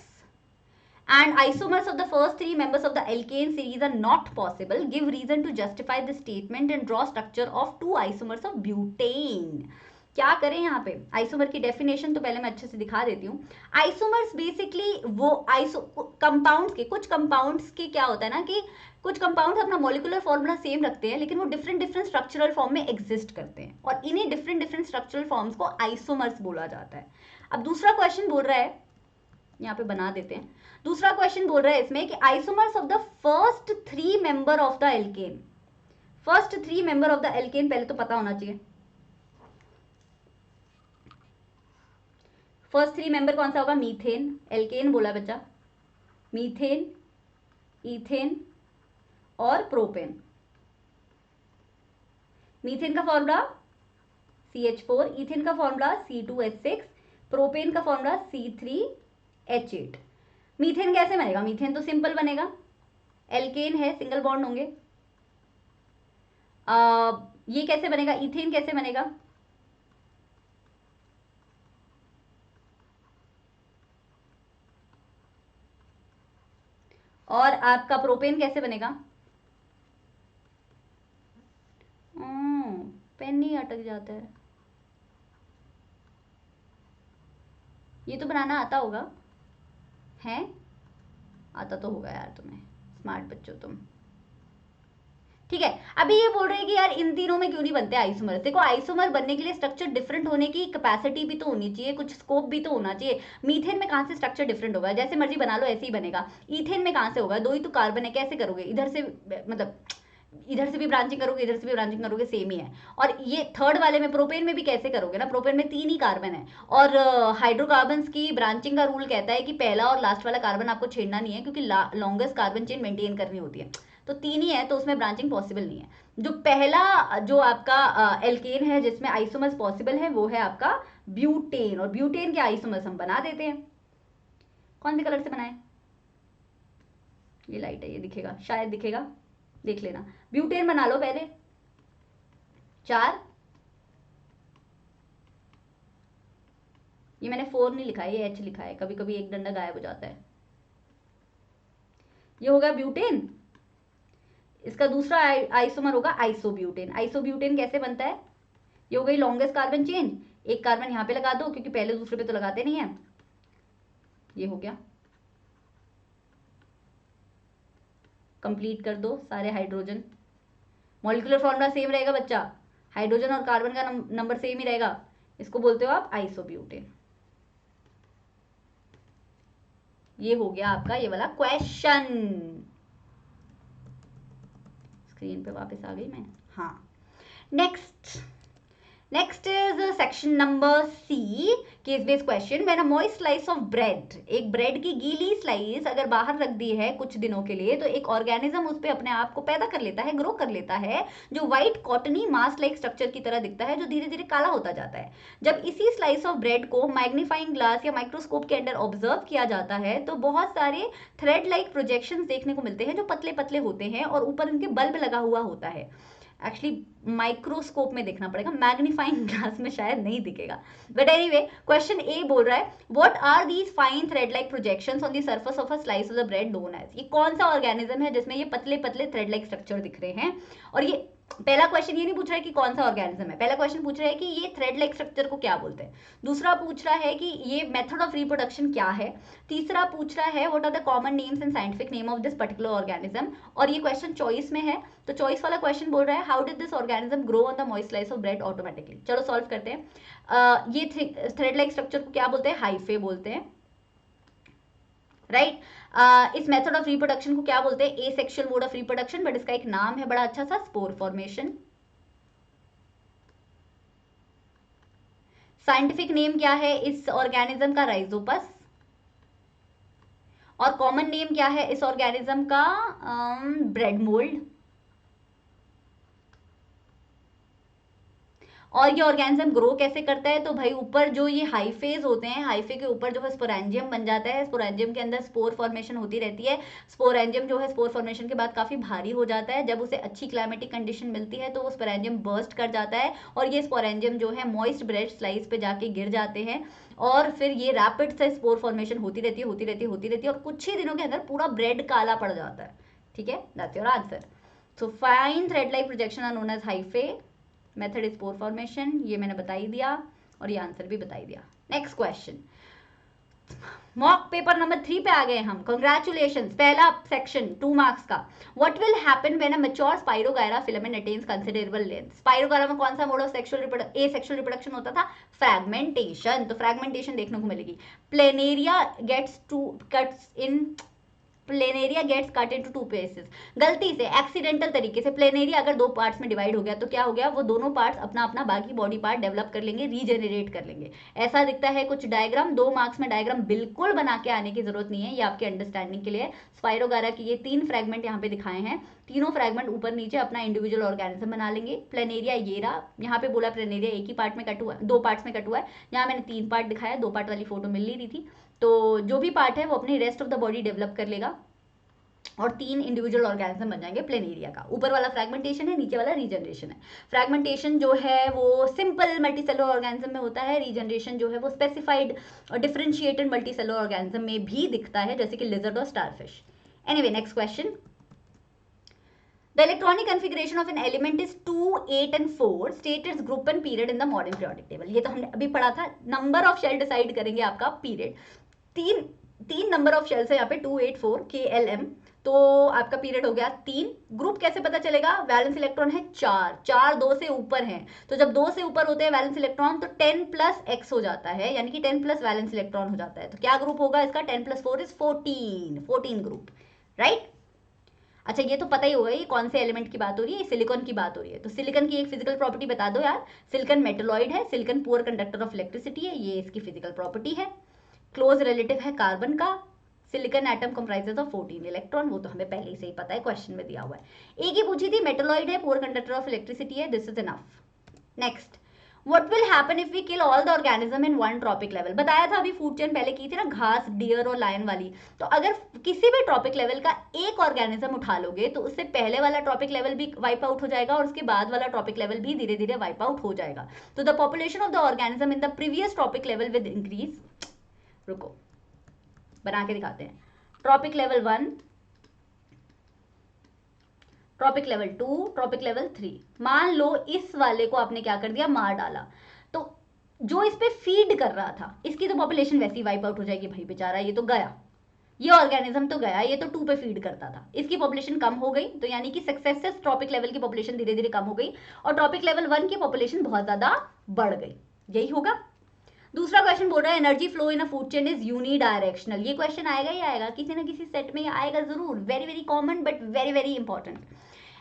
And isomers of the first three members of the alkane series are not possible. Give reason to justify the statement and draw structure of two isomers of butane. क्या करें यहाँ पे? आइसोमर की डेफिनेशन तो पहले मैं अच्छे से दिखा देती हूँ। आइसोमर्स बेसिकली वो कंपाउंड्स के, कुछ कंपाउंड्स के क्या होता है ना कि कुछ कंपाउंड्स अपना मॉलिकुलर फॉर्मूला सेम रखते हैं, लेकिन वो डिफरेंट स्ट्रक्चरल फॉर्म में एग्जिस्ट करते हैं, और इन्हीं डिफरेंट स्ट्रक्चरल फॉर्म्स को आइसोमर्स बोला जाता है। अब दूसरा क्वेश्चन बोल रहा है, यहाँ पे बना देते हैं, दूसरा क्वेश्चन बोल रहा है इसमें कि isomers of the first three member of the alkene. First three member of the alkene पहले तो पता होना चाहिए। फर्स्ट थ्री मेंबर कौन सा होगा? मीथेन, एल्केन बोला बच्चा, मीथेन, इथेन और प्रोपेन। मीथेन का फॉर्मूला CH4, इथेन का फॉर्मूला C2H6, प्रोपेन का फॉर्मूला C3H8। मीथेन कैसे बनेगा? मीथेन तो सिंपल बनेगा, एल्केन है, सिंगल बॉन्ड होंगे। ये कैसे बनेगा? इथेन कैसे बनेगा? और आपका प्रोपेन कैसे बनेगा? पेन नहीं अटक जाता है। ये तो बनाना आता होगा, हैं? आता तो होगा यार, तुम्हें स्मार्ट बच्चों तुम। ठीक है, अभी ये बोल रहे हैं कि यार इन तीनों में क्यों नहीं बनते आइसोमर। देखो, आइसोमर बनने के लिए स्ट्रक्चर डिफरेंट होने की कैपेसिटी भी तो होनी चाहिए, कुछ स्कोप भी तो होना चाहिए। मीथेन में कहाँ से स्ट्रक्चर डिफरेंट होगा? जैसे मर्जी बना लो ऐसे ही बनेगा। ईथेन में कहाँ से होगा? दो ही तो कार्बन है, कैसे करोगे? इधर से मतलब इधर से भी ब्रांचिंग करोगे, इधर से भी ब्रांचिंग करोगे, सेम ही है। और ये थर्ड वाले में प्रोपेन में भी कैसे करोगे ना, प्रोपेन में 3 ही कार्बन है। और हाइड्रोकार्बन्स की ब्रांचिंग का रूल कहता है कि पहला और लास्ट वाला कार्बन आपको छेड़ना नहीं है, क्योंकि लॉन्गेस्ट कार्बन चेन मेंटेन करनी होती है। तो 3 ही है, तो उसमें ब्रांचिंग पॉसिबल नहीं है। जो पहला जो आपका एल्केन है जिसमें आइसोमर्स पॉसिबल है, वो है आपका ब्यूटेन। और ब्यूटेन के आइसोमर्स हम बना देते हैं। कौन से कलर से बनाए? ये लाइट है, ये दिखेगा शायद, दिखेगा, देख लेना। ब्यूटेन बना लो पहले 4। ये मैंने 4 नहीं लिखा है, ये H लिखा है, कभी कभी एक डंडा गायब हो जाता है। ये होगा ब्यूटेन। इसका दूसरा आइसोमर होगा आइसोब्यूटेन। आइसोब्यूटेन कैसे बनता है? ये हो गई लॉन्गेस्ट कार्बन चेन। एक कार्बन यहां पे लगा दो, क्योंकि पहले दूसरे पे तो लगाते नहीं है। ये हो गया, कंप्लीट कर दो सारे हाइड्रोजन। मॉलिक्यूलर फॉर्मूला सेम रहेगा बच्चा, हाइड्रोजन और कार्बन का नंबर सेम ही रहेगा। इसको बोलते हो आप आइसोब्यूटेन। ये हो गया आपका ये वाला क्वेश्चन। स्क्रीन पे वापस आ गई मैं, हाँ। Next is section number C, case based question. When a moist slice of bread, एक ब्रेड की गीली स्लाइस अगर बाहर रख दी है कुछ दिनों के लिए, तो एक ऑर्गेनिज्म उस पे अपने आप को पैदा कर लेता है, ग्रो कर लेता है, जो व्हाइट कॉटनी मास लाइक स्ट्रक्चर की तरह दिखता है, जो धीरे धीरे काला होता जाता है। जब इसी स्लाइस ऑफ ब्रेड को मैग्नीफाइंग ग्लास या माइक्रोस्कोप के अंदर ऑब्जर्व किया जाता है, तो बहुत सारे थ्रेड लाइक प्रोजेक्शन देखने को मिलते हैं, जो पतले पतले होते हैं और ऊपर उनके बल्ब लगा हुआ होता है। एक्चुअली माइक्रोस्कोप में देखना पड़ेगा, मैग्नीफाइंग ग्लास में शायद नहीं दिखेगा। बट एनीवे, क्वेश्चन ए बोल रहा है what are these fine thread like projections on the surface of a slice of the bread known as. ये कौन सा ऑर्गेनिज्म है जिसमें ये पतले पतले थ्रेड लाइक स्ट्रक्चर दिख रहे हैं? और ये पहला क्वेश्चन ये नहीं पूछ रहा है कि कौन सा ऑर्गेनिज्म है, पहला क्वेश्चन पूछ रहा है कि ये थ्रेड लाइक स्ट्रक्चर को क्या बोलते हैं। दूसरा पूछ रहा है कि ये मेथड ऑफ रिप्रोडक्शन क्या है। तीसरा पूछ रहा है what are the common names and scientific name of this particular organism. और ये क्वेश्चन चॉइस में है, तो चॉइस वाला क्वेश्चन बोल रहा है how did this organism grow on the moist slice of bread automatically. चलो सॉल्व करते हैं। ये थ्रेड लाइक स्ट्रक्चर को क्या बोलते हैं? हाइफे बोलते हैं, राइट। इस मेथड ऑफ रिप्रोडक्शन को क्या बोलते हैं? Asexual mode of reproduction, but इसका एक नाम है बड़ा अच्छा सा, स्पोर फॉर्मेशन। साइंटिफिक नेम क्या है इस ऑर्गेनिज्म का? राइजोपस। और कॉमन नेम क्या है इस ऑर्गेनिज्म का? Bread mould. और ये ऑर्गेनिज्म ग्रो कैसे करता है? तो भाई ऊपर जो ये हाइफेज होते हैं, हाइफे के ऊपर जो है स्पोरेंजियम बन जाता है, स्पोरेंजियम के अंदर स्पोर फॉर्मेशन होती रहती है। स्पोरेंजियम जो है स्पोर फॉर्मेशन के बाद काफी भारी हो जाता है, जब उसे अच्छी क्लाइमेटिक कंडीशन मिलती है तो वो स्पोरेंजियम बर्स्ट कर जाता है, और ये स्पोरेंजियम जो है मॉइस्ट ब्रेड स्लाइस पे जाके गिर जाते हैं, और फिर ये रैपिड से स्पोर फॉर्मेशन होती रहती है, होती रहती है, होती रहती है, और कुछ ही दिनों के अंदर पूरा ब्रेड काला पड़ जाता है। ठीक है, that's your answer. So fine thread like projection are known as hyphae, method is spore formation, ये मैंने बता ही दिया, और ये आंसर भी बता ही दिया। Next question, mock paper number 3 पे आ गए हम। कंग्रेचुलेशन, पहला सेक्शन 2 मार्क्स का। What will happen when a mature spirogyra filament attains considerable length. Spirogyra में कौन सा mode of sexual asexual reproduction होता था? फ्रैगमेंटेशन। तो फ्रैगमेंटेशन देखने को मिलेगी। Planaria planaria gets cut into 2 pieces. गलती से एक्सीडेंटल तरीके से प्लेनेरिया अगर 2 पार्ट्स में डिवाइड हो गया तो क्या हो गया? वो दोनों पार्ट्स अपना अपना बाकी बॉडी पार्ट डेवलप कर लेंगे, रीजेनरेट कर लेंगे। ऐसा दिखता है कुछ डायग्राम। 2 मार्क्स में डायग्राम बिल्कुल बना के आने की जरूरत नहीं है, ये आपके अंडरस्टैंडिंग के लिए। स्पाइरोगायरा की ये 3 फ्रेगमेंट यहाँ पे दिखाए हैं, तीनों फ्रेगमेंट ऊपर नीचे अपना इंडिविजुअल ऑर्गेनिज्म बना लेंगे। प्लेनेरिया ये रहा, यहाँ पे बोला प्लेनेरिया एक ही पार्ट में कट हुआ, 2 पार्ट्स में कट हुआ है। यहाँ मैंने 3 पार्ट दिखाया, 2 पार्ट वाली फोटो मिल नहीं रही थी। तो जो भी पार्ट है वो अपनी rest of the body develop कर लेगा, और 3 इंडिविजुअल ऑर्गेनिज्म बन जाएंगे प्लेनेरिया का। ऊपर वाला फ्रैगमेंटेशन है, नीचे वाला रीजनरेशन है। फ्रैगमेंटेशन जो है वो सिंपल मल्टीसेलुलर ऑर्गेनिज्म में होता है, रीजनरेशन जो है वो स्पेसिफाइड और डिफरेंशिएटेड मल्टीसेलुलर ऑर्गेनिज्म में भी दिखता है, जैसे कि लिजर्ड और starfish. Anyway, next question. The electronic configuration of an element is 2, 8 and 4. State its group and period in the modern periodic table. ये तो हमने अभी पढ़ा था. नंबर ऑफ शेल डिसाइड करेंगे आपका पीरियड. तीन नंबर ऑफ शेल्स है यहाँ पे 2, 8, 4 KLM. तो आपका पीरियड हो गया 3. ग्रुप कैसे पता चलेगा? वैलेंस इलेक्ट्रॉन है 4 2 से ऊपर हैं. तो जब 2 से ऊपर होते हैं वैलेंस इलेक्ट्रॉन तो 10 प्लस x हो जाता है, यानी कि 10 प्लस वैलेंस इलेक्ट्रॉन हो जाता है. तो क्या ग्रुप होगा इसका? 10 प्लस 4 इज 14 ग्रुप, राइट. अच्छा, ये तो पता ही होगा ये कौन से एलिमेंट की बात हो रही है. सिलिकॉन की बात हो रही है. तो सिलिकॉन की एक फिजिकल प्रॉपर्टी बता दो यार. सिलिकॉन मेटलॉइड है. Silicon poor conductor of electricity है. ये इसकी फिजिकल प्रॉपर्टी है. क्लोज रिलेटिव है कार्बन का. Silicon atom comprises of 14 electron. वो तो हमें पहले से ही पता है, क्वेश्चन में दिया हुआ है. एक ही पूछी थी, मेटलॉइड है, पुअर कंडक्टर ऑफ इलेक्ट्रिसिटी है. This is enough. Next, What will happen if we kill all the organism in one tropic level? बताया था अभी फूड चेन पहले की थी ना, घास, डियर और लायन वाली. तो अगर किसी भी ट्रॉपिक लेवल का एक ऑर्गेनिज्म उठा लोगे तो उससे पहले वाला ट्रॉपिक लेवल भी वाइप आउट हो जाएगा और उसके बाद वाला ट्रॉपिक लेवल भी धीरे धीरे वाइप आउट हो जाएगा. तो the population of the organism in the previous trophic level with increase. रुको, बना के दिखाते हैं. Trophic level 1, trophic level 2, trophic level 3. मान लो इस वाले को आपने क्या कर दिया? मार डाला. तो जो इस पे फीड कर रहा था इसकी तो पॉपुलेशन वैसे ही वाइप आउट हो जाएगी. भाई बेचारा ये तो गया, ये ऑर्गेनिज्म तो गया. ये तो 2 पे फीड करता था, इसकी पॉपुलेशन कम हो गई. तो यानी कि सक्सेसिव ट्रॉपिक लेवल की पॉपुलेशन धीरे धीरे कम हो गई और ट्रॉपिक लेवल 1 की पॉपुलेशन बहुत ज्यादा बढ़ गई. यही होगा. दूसरा क्वेश्चन बोल रहा है energy flow in a food chain is unidirectional. ये क्वेश्चन आएगा ही आएगा, किसी ना किसी सेट में आएगा जरूर. Very very common but very very important.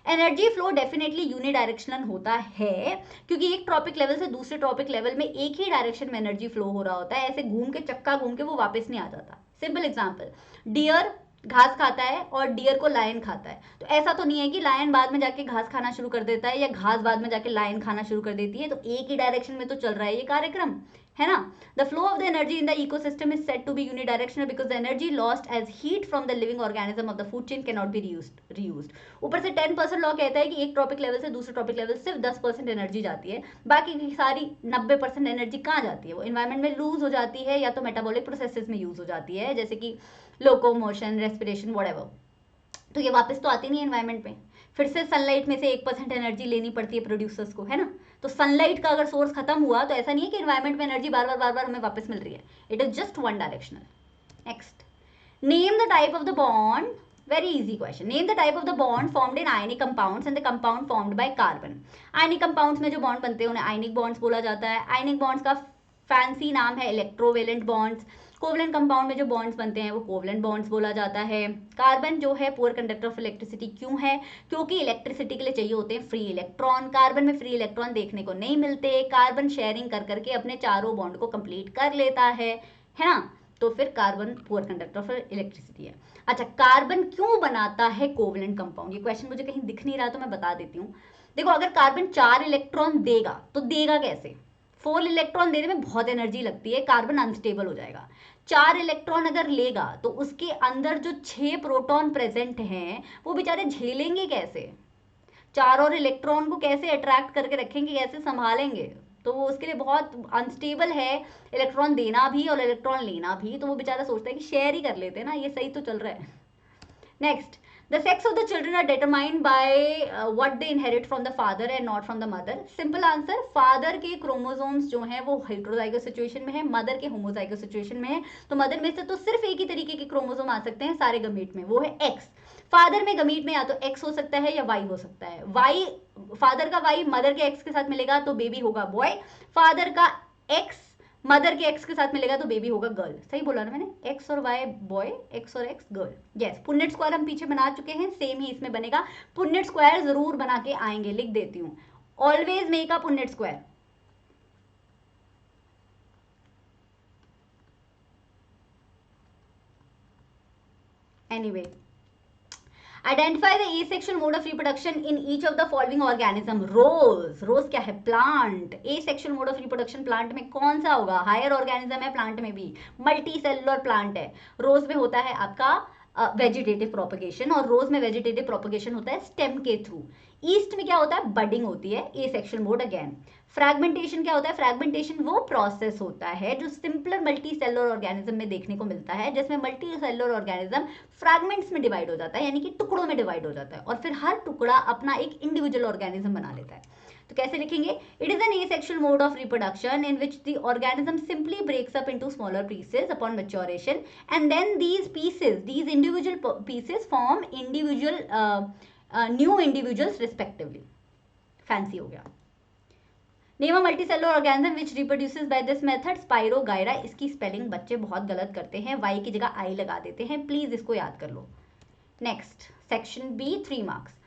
Energy flow definitely unidirectional होता है क्योंकि एक ट्रॉपिक लेवल से दूसरे ट्रॉपिक लेवल में एक ही डायरेक्शन में एनर्जी फ्लो हो रहा होता है. ऐसे घूम के, चक्का घूम के वो वापस नहीं आ जाता. सिंपल एग्जांपल, डियर घास खाता है और डियर को लायन खाता है. तो ऐसा तो नहीं है कि लायन बाद में जाके घास खाना शुरू कर देता है या घास बाद में जाके लायन खाना शुरू कर देती है. तो एक ही डायरेक्शन में तो चल रहा है ये कार्यक्रम, है ना. The flow of the energy in the ecosystem is said to be unidirectional because the energy lost as heat from the living organism of the food chain can not be reused. ऊपर से 10% लॉ कहता है कि एक ट्रॉपिक लेवल से दूसरे ट्रॉपिक लेवल सिर्फ 10% एनर्जी जाती है. बाकी की सारी 90% एनर्जी कहाँ जाती है? वो एनवायरमेंट में लूज हो जाती है या तो मेटाबॉलिक प्रोसेसेस में यूज हो जाती है, जैसे कि लोकोमोशन, रेस्पिरेशन, व्हाटएवर. तो ये वापस तो आती नहीं है एनवायरमेंट में. फिर से सनलाइट में से 1% एनर्जी लेनी पड़ती है प्रोड्यूसर्स को, है ना. तो सनलाइट का अगर सोर्स खत्म हुआ तो ऐसा नहीं है कि एनवायरमेंट में एनर्जी बार बार हमें वापस मिल रही है. It is just one directional. Next, name the type of the bond. Very easy question. Name the type of the bond formed in ionic compounds and the compound formed by carbon. Ionic compounds में जो बॉन्ड बनते हैं उन्हें आयनिक बॉन्ड्स बोला जाता है. आयनिक बॉन्ड्स का फैंसी नाम है इलेक्ट्रोवेलेंट बॉन्ड्स. कोवलेंट कंपाउंड में जो बॉन्ड्स बनते हैं वो कोवलेंट बॉन्ड्स बोला जाता है. कार्बन जो है पुअर कंडक्टर ऑफ इलेक्ट्रिसिटी क्यों है? क्योंकि इलेक्ट्रिसिटी के लिए चाहिए होते हैं फ्री इलेक्ट्रॉन. कार्बन में फ्री इलेक्ट्रॉन देखने को नहीं मिलते. कार्बन शेयरिंग कर करके अपने चारों बॉन्ड को कंप्लीट कर लेता है ना. तो फिर carbon poor conductor of electricity है. अच्छा, कार्बन क्यों बनाता है कोवलेंट कंपाउंड? ये क्वेश्चन मुझे कहीं दिख नहीं रहा तो मैं बता देती हूँ. देखो, अगर कार्बन 4 इलेक्ट्रॉन देगा तो देगा कैसे? 4 इलेक्ट्रॉन देने में बहुत एनर्जी लगती है, कार्बन अनस्टेबल हो जाएगा. 4 इलेक्ट्रॉन अगर लेगा तो उसके अंदर जो 6 प्रोटॉन प्रेजेंट हैं वो बेचारे झेलेंगे कैसे? 4 और इलेक्ट्रॉन को कैसे अट्रैक्ट करके रखेंगे, कैसे संभालेंगे? तो वो उसके लिए बहुत अनस्टेबल है, इलेक्ट्रॉन देना भी और इलेक्ट्रॉन लेना भी. तो वो बेचारा सोचता है कि शेयर ही कर लेते हैं ना, ये सही तो चल रहा है. Next, the sex of the children are determined by what they inherit from the father and not from the mother. Simple answer, father के क्रोमोसोम्स जो हैं वो हेटेरोजाइगस सिचुएशन में है, मदर के होमोजाइगस सिचुएशन में है. तो मदर में से तो सिर्फ एक ही तरीके के क्रोमोसोम आ सकते हैं सारे गमीट में, वो है एक्स. फादर में गमीट में या तो एक्स हो सकता है या वाई हो सकता है. वाई, फादर का वाई मदर के एक्स के साथ मिलेगा तो बेबी होगा बॉय. फादर का एक्स मदर के एक्स के साथ मिलेगा तो बेबी होगा गर्ल. सही बोला ना मैंने? एक्स और वाई बॉय, एक्स और एक्स गर्ल. यस, पुन्नेट स्क्वायर हम पीछे बना चुके हैं, सेम ही इसमें बनेगा. पुन्नेट स्क्वायर जरूर बना के आएंगे, लिख देती हूँ. Always make a Punnett square. Anyway, identify the asexual mode of reproduction in each of the following organism. Rose, rose क्या है? Plant. Asexual mode of reproduction plant में कौन सा होगा? हायर ऑर्गेनिज्म है प्लांट में भी, मल्टी सेलुलर प्लांट है. रोज में होता है आपका वेजिटेटिव प्रोपगेशन और रोज में वेजिटेटिव प्रोपगेशन होता है स्टेम के थ्रू. ईस्ट में क्या होता है, बडिंग होती है, ए सेक्शुअल मोड अगेन। फ्रैगमेंटेशन क्या होता है, फ्रैगमेंटेशन वो प्रोसेस होता है जो सिंपलर मल्टी सेलुलर ऑर्गेनिज्म में देखने को मिलता है, जिसमें मल्टी सेलुलर ऑर्गेनिज्म फ्रैगमेंट्स में डिवाइड हो जाता है, यानी कि टुकड़ों में डिवाइड हो जाता है, और फिर हर टुकड़ा अपना एक इंडिविजुअल ऑर्गेनिज्म बना लेता है। तो कैसे लिखेंगे, it is an asexual mode of reproduction in which the organism simply breaks up into smaller pieces upon maturation, and then these individual pieces form new individuals respectively. Fancy हो गया। Name a multicellular organism which reproduces by this method, spirogyra. इसकी स्पेलिंग बच्चे बहुत गलत करते हैं, वाई की जगह आई लगा देते हैं, प्लीज इसको याद कर लो। Next section B, 3 marks.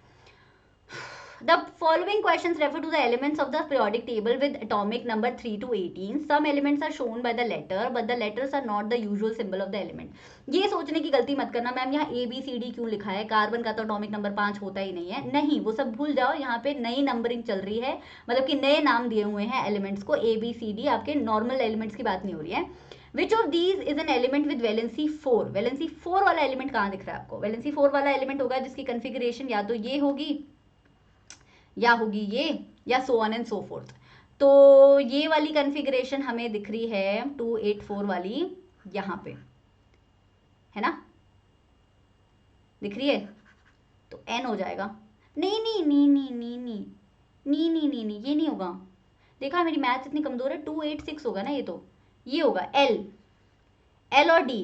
The following questions refer to the elements of the periodic table with atomic number 3 to 18. Some elements are shown by the letter, but the letters are not the usual symbol of the element. ये सोचने की गलती मत करना मैम यहाँ ए बी सी डी क्यों लिखा है, कार्बन का तो अटोमिक नंबर 5 होता ही नहीं है, नहीं, वो सब भूल जाओ। यहाँ पे नई नंबरिंग चल रही है, मतलब कि नए नाम दिए हुए हैं एलिमेंट्स को, ए बी सी डी, आपके नॉर्मल एलिमेंट्स की बात नहीं हो रही है। Which of these is an element with valency 4? Valency 4 वाला एलिमेंट कहाँ दिख रहा है आपको, वैलेंसी 4 वाला एलिमेंट होगा जिसकी कन्फिगरेशन या तो ये होगी या होगी ये, या so on and so fourth. तो ये वाली कन्फिग्रेशन हमें दिख रही है 284 वाली, यहाँ पे है ना, दिख रही है, तो एन हो जाएगा। नहीं नहीं नहीं नहीं नहीं नहीं नहीं नहीं नहीं नहीं, ये नहीं होगा, देखा मेरी मैथ इतनी कमजोर है, 286 होगा ना ये, तो ये होगा एल, एल और डी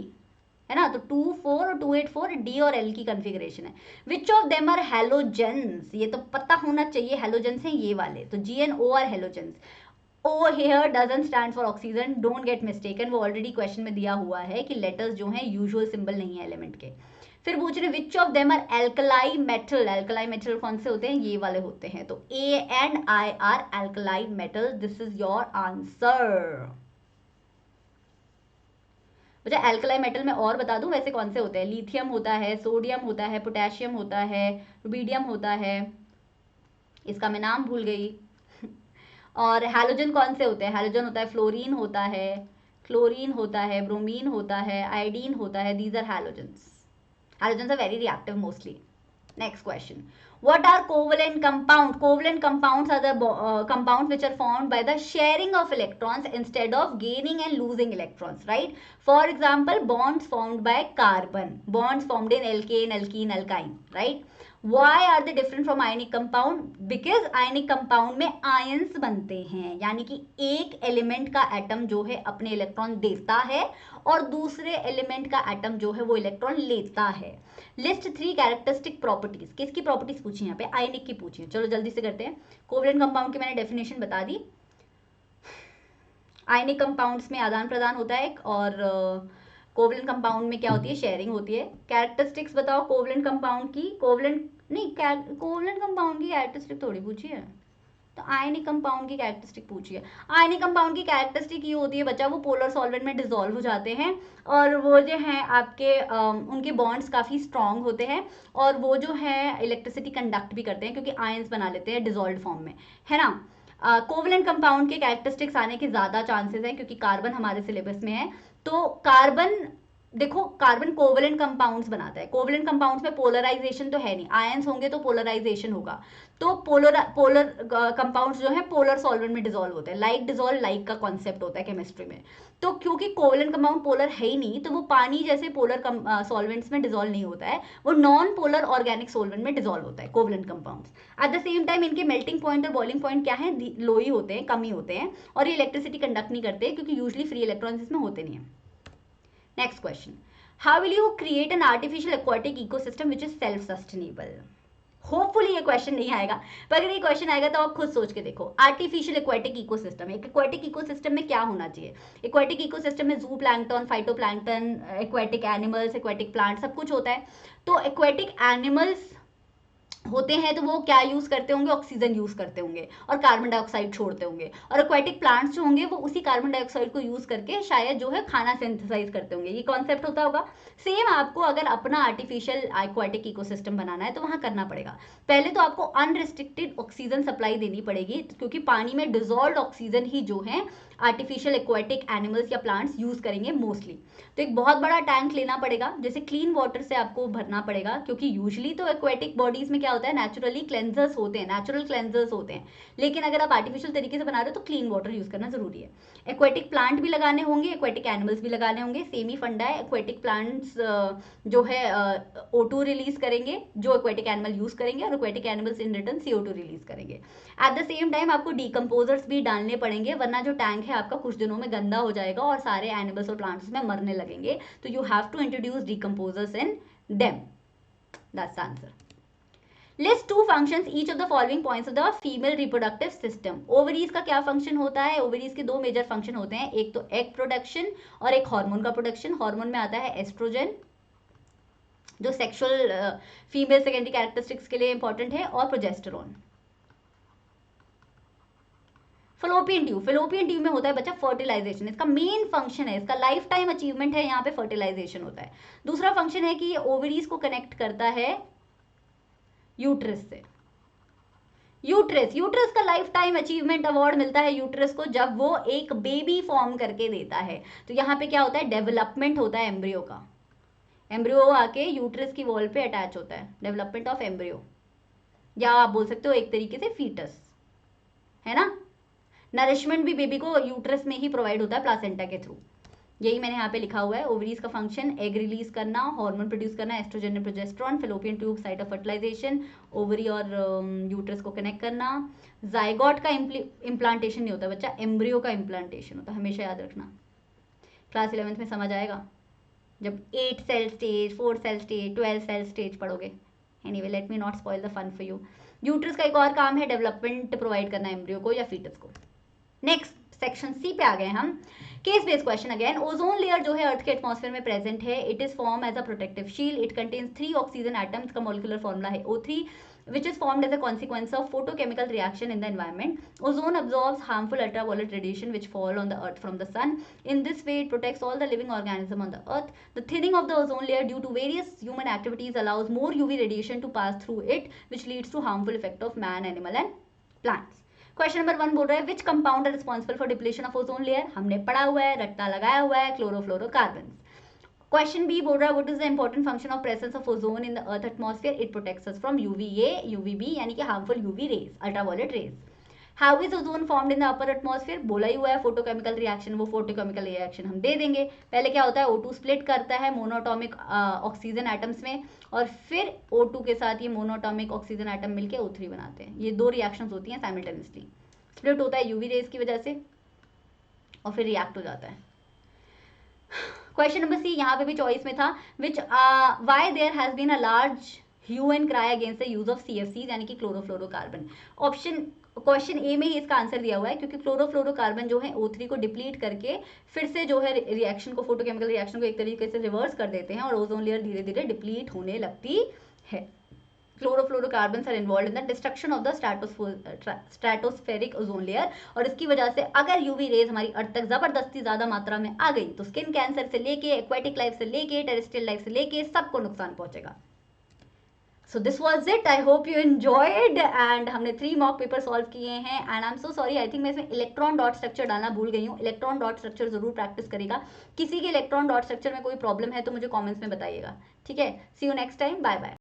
है ना, तो 24 और 284 डी और एल की कन्फिग्रेशन है। Which of them are halogens, ये तो पता होना चाहिए, हेलोजेंस हैं ये वाले, तो G N O R halogens. O here doesn't stand for oxygen, don't get mistaken, वो ऑलरेडी क्वेश्चन में दिया हुआ है कि लेटर्स जो हैं यूजुअल सिंबल नहीं है एलिमेंट के। फिर पूछ रहे which of them are alkali metal, alkali metal कौन से होते हैं, ये वाले होते हैं, तो A and I are alkali metal, this is your answer. अच्छा, एल्कलाई मेटल में और बता दूं वैसे कौन से होते हैं, लिथियम होता है, सोडियम होता है, पोटेशियम होता है, रुबिडियम होता है, इसका मैं नाम भूल गई। और हैलोजन कौन से होते हैं, हैलोजन होता है, फ्लोरीन होता है, क्लोरीन होता है, ब्रोमीन होता है, आयोडीन होता है, these are halogens. Halogens are very reactive mostly. Next question. What are covalent compounds? Covalent compounds are the compounds which are formed by the sharing of electrons instead of gaining and losing electrons, right? For example, bonds formed by carbon, bonds formed in alkane, alkene, alkyne, right? Why are they different from ionic compound? Because ionic compound में ions बनते हैं, यानी कि एक एलिमेंट का एटम जो है अपने इलेक्ट्रॉन देता है और दूसरे एलिमेंट का एटम जो है वो इलेक्ट्रॉन लेता है। लिस्ट 3 कैरेक्टरिस्टिक प्रॉपर्टीज, किसकी प्रॉपर्टीज पूछी यहाँ पे, आयनिक की पूछी है। चलो जल्दी से करते हैं। कोवलेंट कंपाउंड की मैंने डेफिनेशन बता दी। आयनिक कंपाउंड्स में आदान प्रदान होता है, और कोवलेंट कंपाउंड में क्या होती है, शेयरिंग होती है। कैरेक्टरिस्टिक्स बताओ कोवलेंट कंपाउंड की, कोवलेंट कंपाउंड की कैरेक्टरिस्टिक थोड़ी पूछी है, तो आयनिक कंपाउंड की कैरेक्टरिस्टिक पूछी है। आयनिक कंपाउंड की कैरेक्टरिस्टिक ये होती है बच्चा, वो पोलर सॉल्वेंट में डिसॉल्व हो जाते हैं, और वो जो हैं आपके उनके बॉन्ड्स काफ़ी स्ट्रॉन्ग होते हैं, और वो जो है इलेक्ट्रिसिटी कंडक्ट भी करते हैं क्योंकि आयंस बना लेते हैं डिसॉल्व फॉर्म में, है ना। कोवलेंट कंपाउंड के कैरेक्टरिस्टिक्स आने के ज़्यादा चांसेस हैं क्योंकि कार्बन हमारे सिलेबस में है। तो कार्बन, देखो कार्बन कोवलेंट कंपाउंड्स बनाता है, कोवलेंट कंपाउंड्स में पोलराइजेशन तो है नहीं, आयंस होंगे तो पोलराइजेशन होगा, तो पोलर कंपाउंड्स जो है पोलर सॉल्वेंट में डिसॉल्व होते हैं, लाइक डिसॉल्व लाइक का कॉन्सेप्ट होता है केमिस्ट्री में। तो क्योंकि कोवलेंट कंपाउंड पोलर है ही नहीं, तो वो पानी जैसे पोलर सॉल्वेंट्स में डिसॉल्व नहीं होता है, वो नॉन पोलर ऑर्गेनिक सॉल्वेंट में डिसॉल्व होता है covalent compounds. At the same time इनके मेल्टिंग पॉइंट और बॉइलिंग पॉइंट क्या है, लो ही होते हैं, कम ही होते हैं, और ये इलेक्ट्रिसिटी कंडक्ट नहीं करते क्योंकि यूजली फ्री इलेक्ट्रॉन्स इसमें होते नहीं है। Next question, how will you create an artificial aquatic ecosystem which is self sustainable? Hopefully ये क्वेश्चन नहीं आएगा, पर अगर ये क्वेश्चन आएगा तो आप खुद सोच के देखो। आर्टिफिशियल एक्वाटिक इकोसिस्टम, एक एक्वाटिक इकोसिस्टम में क्या होना चाहिए, एक्वाटिक इकोसिस्टम में जू plankton, phytoplankton, aquatic animals, aquatic plant, सब कुछ होता है। तो एक्वाटिक एनिमल्स होते हैं तो वो क्या यूज करते होंगे, ऑक्सीजन यूज करते होंगे और कार्बन डाइऑक्साइड छोड़ते होंगे, और एक्वाटिक प्लांट्स जो होंगे वो उसी कार्बन डाइऑक्साइड को यूज करके शायद जो है खाना सिंथेसाइज करते होंगे, ये कॉन्सेप्ट होता होगा। सेम आपको अगर अपना आर्टिफिशियल एक्वाटिक इकोसिस्टम बनाना है तो वहां करना पड़ेगा, पहले तो आपको अनरिस्ट्रिक्टेड ऑक्सीजन सप्लाई देनी पड़ेगी, क्योंकि पानी में डिजॉल्व ऑक्सीजन ही जो है आर्टिफिशियल एक्वाटिक एनिमल्स या प्लांट्स यूज करेंगे मोस्टली। तो एक बहुत बड़ा टैंक लेना पड़ेगा, जैसे क्लीन वाटर से आपको भरना पड़ेगा, क्योंकि यूजली तो एक्वाटिक बॉडीज में क्या होता है, नेचुरली क्लेंजर्स होते हैं, नेचुरल क्लेंजर्स होते हैं, लेकिन अगर आप आर्टिफिशियल तरीके से बना रहे हो तो क्लीन वाटर यूज करना जरूरी है। एक्वेटिक प्लांट भी लगाने होंगे, एक्वेटिक एनिमल्स भी लगाने होंगे, सेम ही फंडा है। एक्वेटिक प्लांट्स जो है O2 रिलीज करेंगे जो एक्वेटिक एनिमल यूज करेंगे, और aquatic animals in return CO2 release करेंगे। एट द सेम टाइम आपको डीकम्पोजर्स भी डालने पड़ेंगे, वरना जो टैंक है आपका कुछ दिनों में गंदा हो जाएगा और सारे एनिमल्स और प्लांट्स में मरने लगेंगे, तो you have to introduce decomposers in them. That's the answer. List two functions each of the following points of the female reproductive system. Ovaries का क्या फंक्शन होता है? ओवरीज के दो मेजर फंक्शन होते हैं, एक तो एग प्रोडक्शन और एक हार्मोन का प्रोडक्शन। हार्मोन में आता है एस्ट्रोजन जो सेक्सुअल फीमेल सेकेंडरी कैरेक्टरिस्टिक्स के लिए इंपॉर्टेंट है, और progesterone. Fallopian tube, fallopian tube में होता है बच्चा फर्टिलाइजेशन, इसका मेन फंक्शन है, इसका लाइफ टाइम अचीवमेंट है, यहाँ पे फर्टिलाइजेशन होता है। दूसरा फंक्शन है कि ये ओवरीज को कनेक्ट करता है यूट्रस से। यूट्रस का लाइफ टाइम अचीवमेंट अवार्ड मिलता है यूट्रस को जब वो एक बेबी फॉर्म करके देता है। तो यहाँ पे क्या होता है? डेवलपमेंट होता है एम्ब्रियो का, एम्ब्रियो आके यूट्रस की वॉल पे अटैच होता है, डेवलपमेंट ऑफ एम्ब्रियो, या आप बोल सकते हो एक तरीके से फीटस, है ना। नरिशमेंट भी बेबी को यूट्रस में ही प्रोवाइड होता है प्लासेंटा के थ्रू। यही मैंने यहाँ पे लिखा हुआ है। ओवरीज का फंक्शन एग रिलीज करना, हार्मोन प्रोड्यूस करना, एस्ट्रोजन और progesterone. Fallopian tube site of fertilisation, ovary और यूट्रस को कनेक्ट करना। जाइगोट का इम्प्लांटेशन नहीं होता बच्चा, एम्ब्रियो का इम्प्लांटेशन होता है, हमेशा याद रखना। क्लास 11th में समझ आएगा जब 8 cell stage, 4 cell stage, 12 cell stage पढ़ोगे। Anyway, let me not spoil the fun for you. Uterus का एक और काम है डेवलपमेंट प्रोवाइड करना एम्ब्रियो को या फीटस को। नेक्स्ट सेक्शन सी पे आ गए हम। Case based question again. Ozone layer जो है अर्थ के एटमॉस्फेयर में प्रेजेंट है, it is form as a protective shield, it contains 3 oxygen atoms का मॉलिक्यूलर फॉर्मूला है O3 which is formed as a consequence of photochemical reaction in the environment. Ozone absorbs harmful ultraviolet radiation which fall on the earth from the sun. In this way it protects all the living organisms on the earth. The thinning of the ozone layer due to various human activities allows more UV radiation to pass through it which leads to harmful effect of man, animal and plants. Question number 1 बोल रहा है which compound are responsible for depletion of ozone layer. हमने पढ़ा हुआ है, रट्टा लगाया हुआ है, क्लोरोफ्लोरोकार्बन। क्वेश्चन बी बोल रहा है what is the important function of presence of ozone in the earth atmosphere. It protects us from UVA, UVB यानी कि harmful UV rays, ultraviolet rays. How is ozone formed in the upper atmosphere, बोला ही हुआ है फोटोकेमिकल रिएक्शन। वो फोटोकेमिकल रिएक्शन हम दे देंगे। पहले क्या होता है, O2 स्प्लिट करता है मोनोटॉमिक ऑक्सीजन एटम्स में, और फिर O2 के साथ ये मोनोटॉमिक ऑक्सीजन एटम मिलकर O3 बनाते हैं। ये दो रिएक्शंस होती हैं साइमल्टेनियसली। स्प्लिट होता है UV रेज की वजह से और फिर रिएक्ट हो जाता है। क्वेश्चन नंबर सी, यहाँ पे भी चॉइस में था which why there has been a large hue and cry against the use of CFCs यानी कि क्लोरोफ्लोरोकार्बन। ऑप्शन क्वेश्चन ए में ही इसका आंसर दिया हुआ है, क्योंकि क्लोरोफ्लोरोकार्बन जो है O3 को डिप्लीट करके फिर से जो है रिएक्शन को, फोटोकेमिकल रिएक्शन को एक तरीके से रिवर्स कर देते हैं और ओजोन लेयर धीरे धीरे डिप्लीट होने लगती है। Chlorofluorocarbons are involve in the destruction of the stratospheric ozone layer, और इसकी वजह से अगर UV रेज हमारी अर्थ तक जबरदस्ती ज्यादा मात्रा में आ गई तो स्किन कैंसर से लेके एक्वेटिक लाइफ से लेके टेरेस्ट्रियल लाइफ से लेके सबको नुकसान पहुंचेगा। So this was it, I hope you enjoyed. And हमने 3 मॉक पेपर सॉल्व किए हैं and I am so sorry, I think मैं इसमें इलेक्ट्रॉन डॉट स्ट्रक्चर डालना भूल गई हूँ। इलेक्ट्रॉन डॉट स्ट्रक्चर जरूर प्रैक्टिस करेगा। किसी के इलेक्ट्रॉन डॉट स्ट्रक्चर में कोई प्रॉब्लम है तो मुझे कॉमेंट्स में बताइएगा, ठीक है। See you next time, bye bye.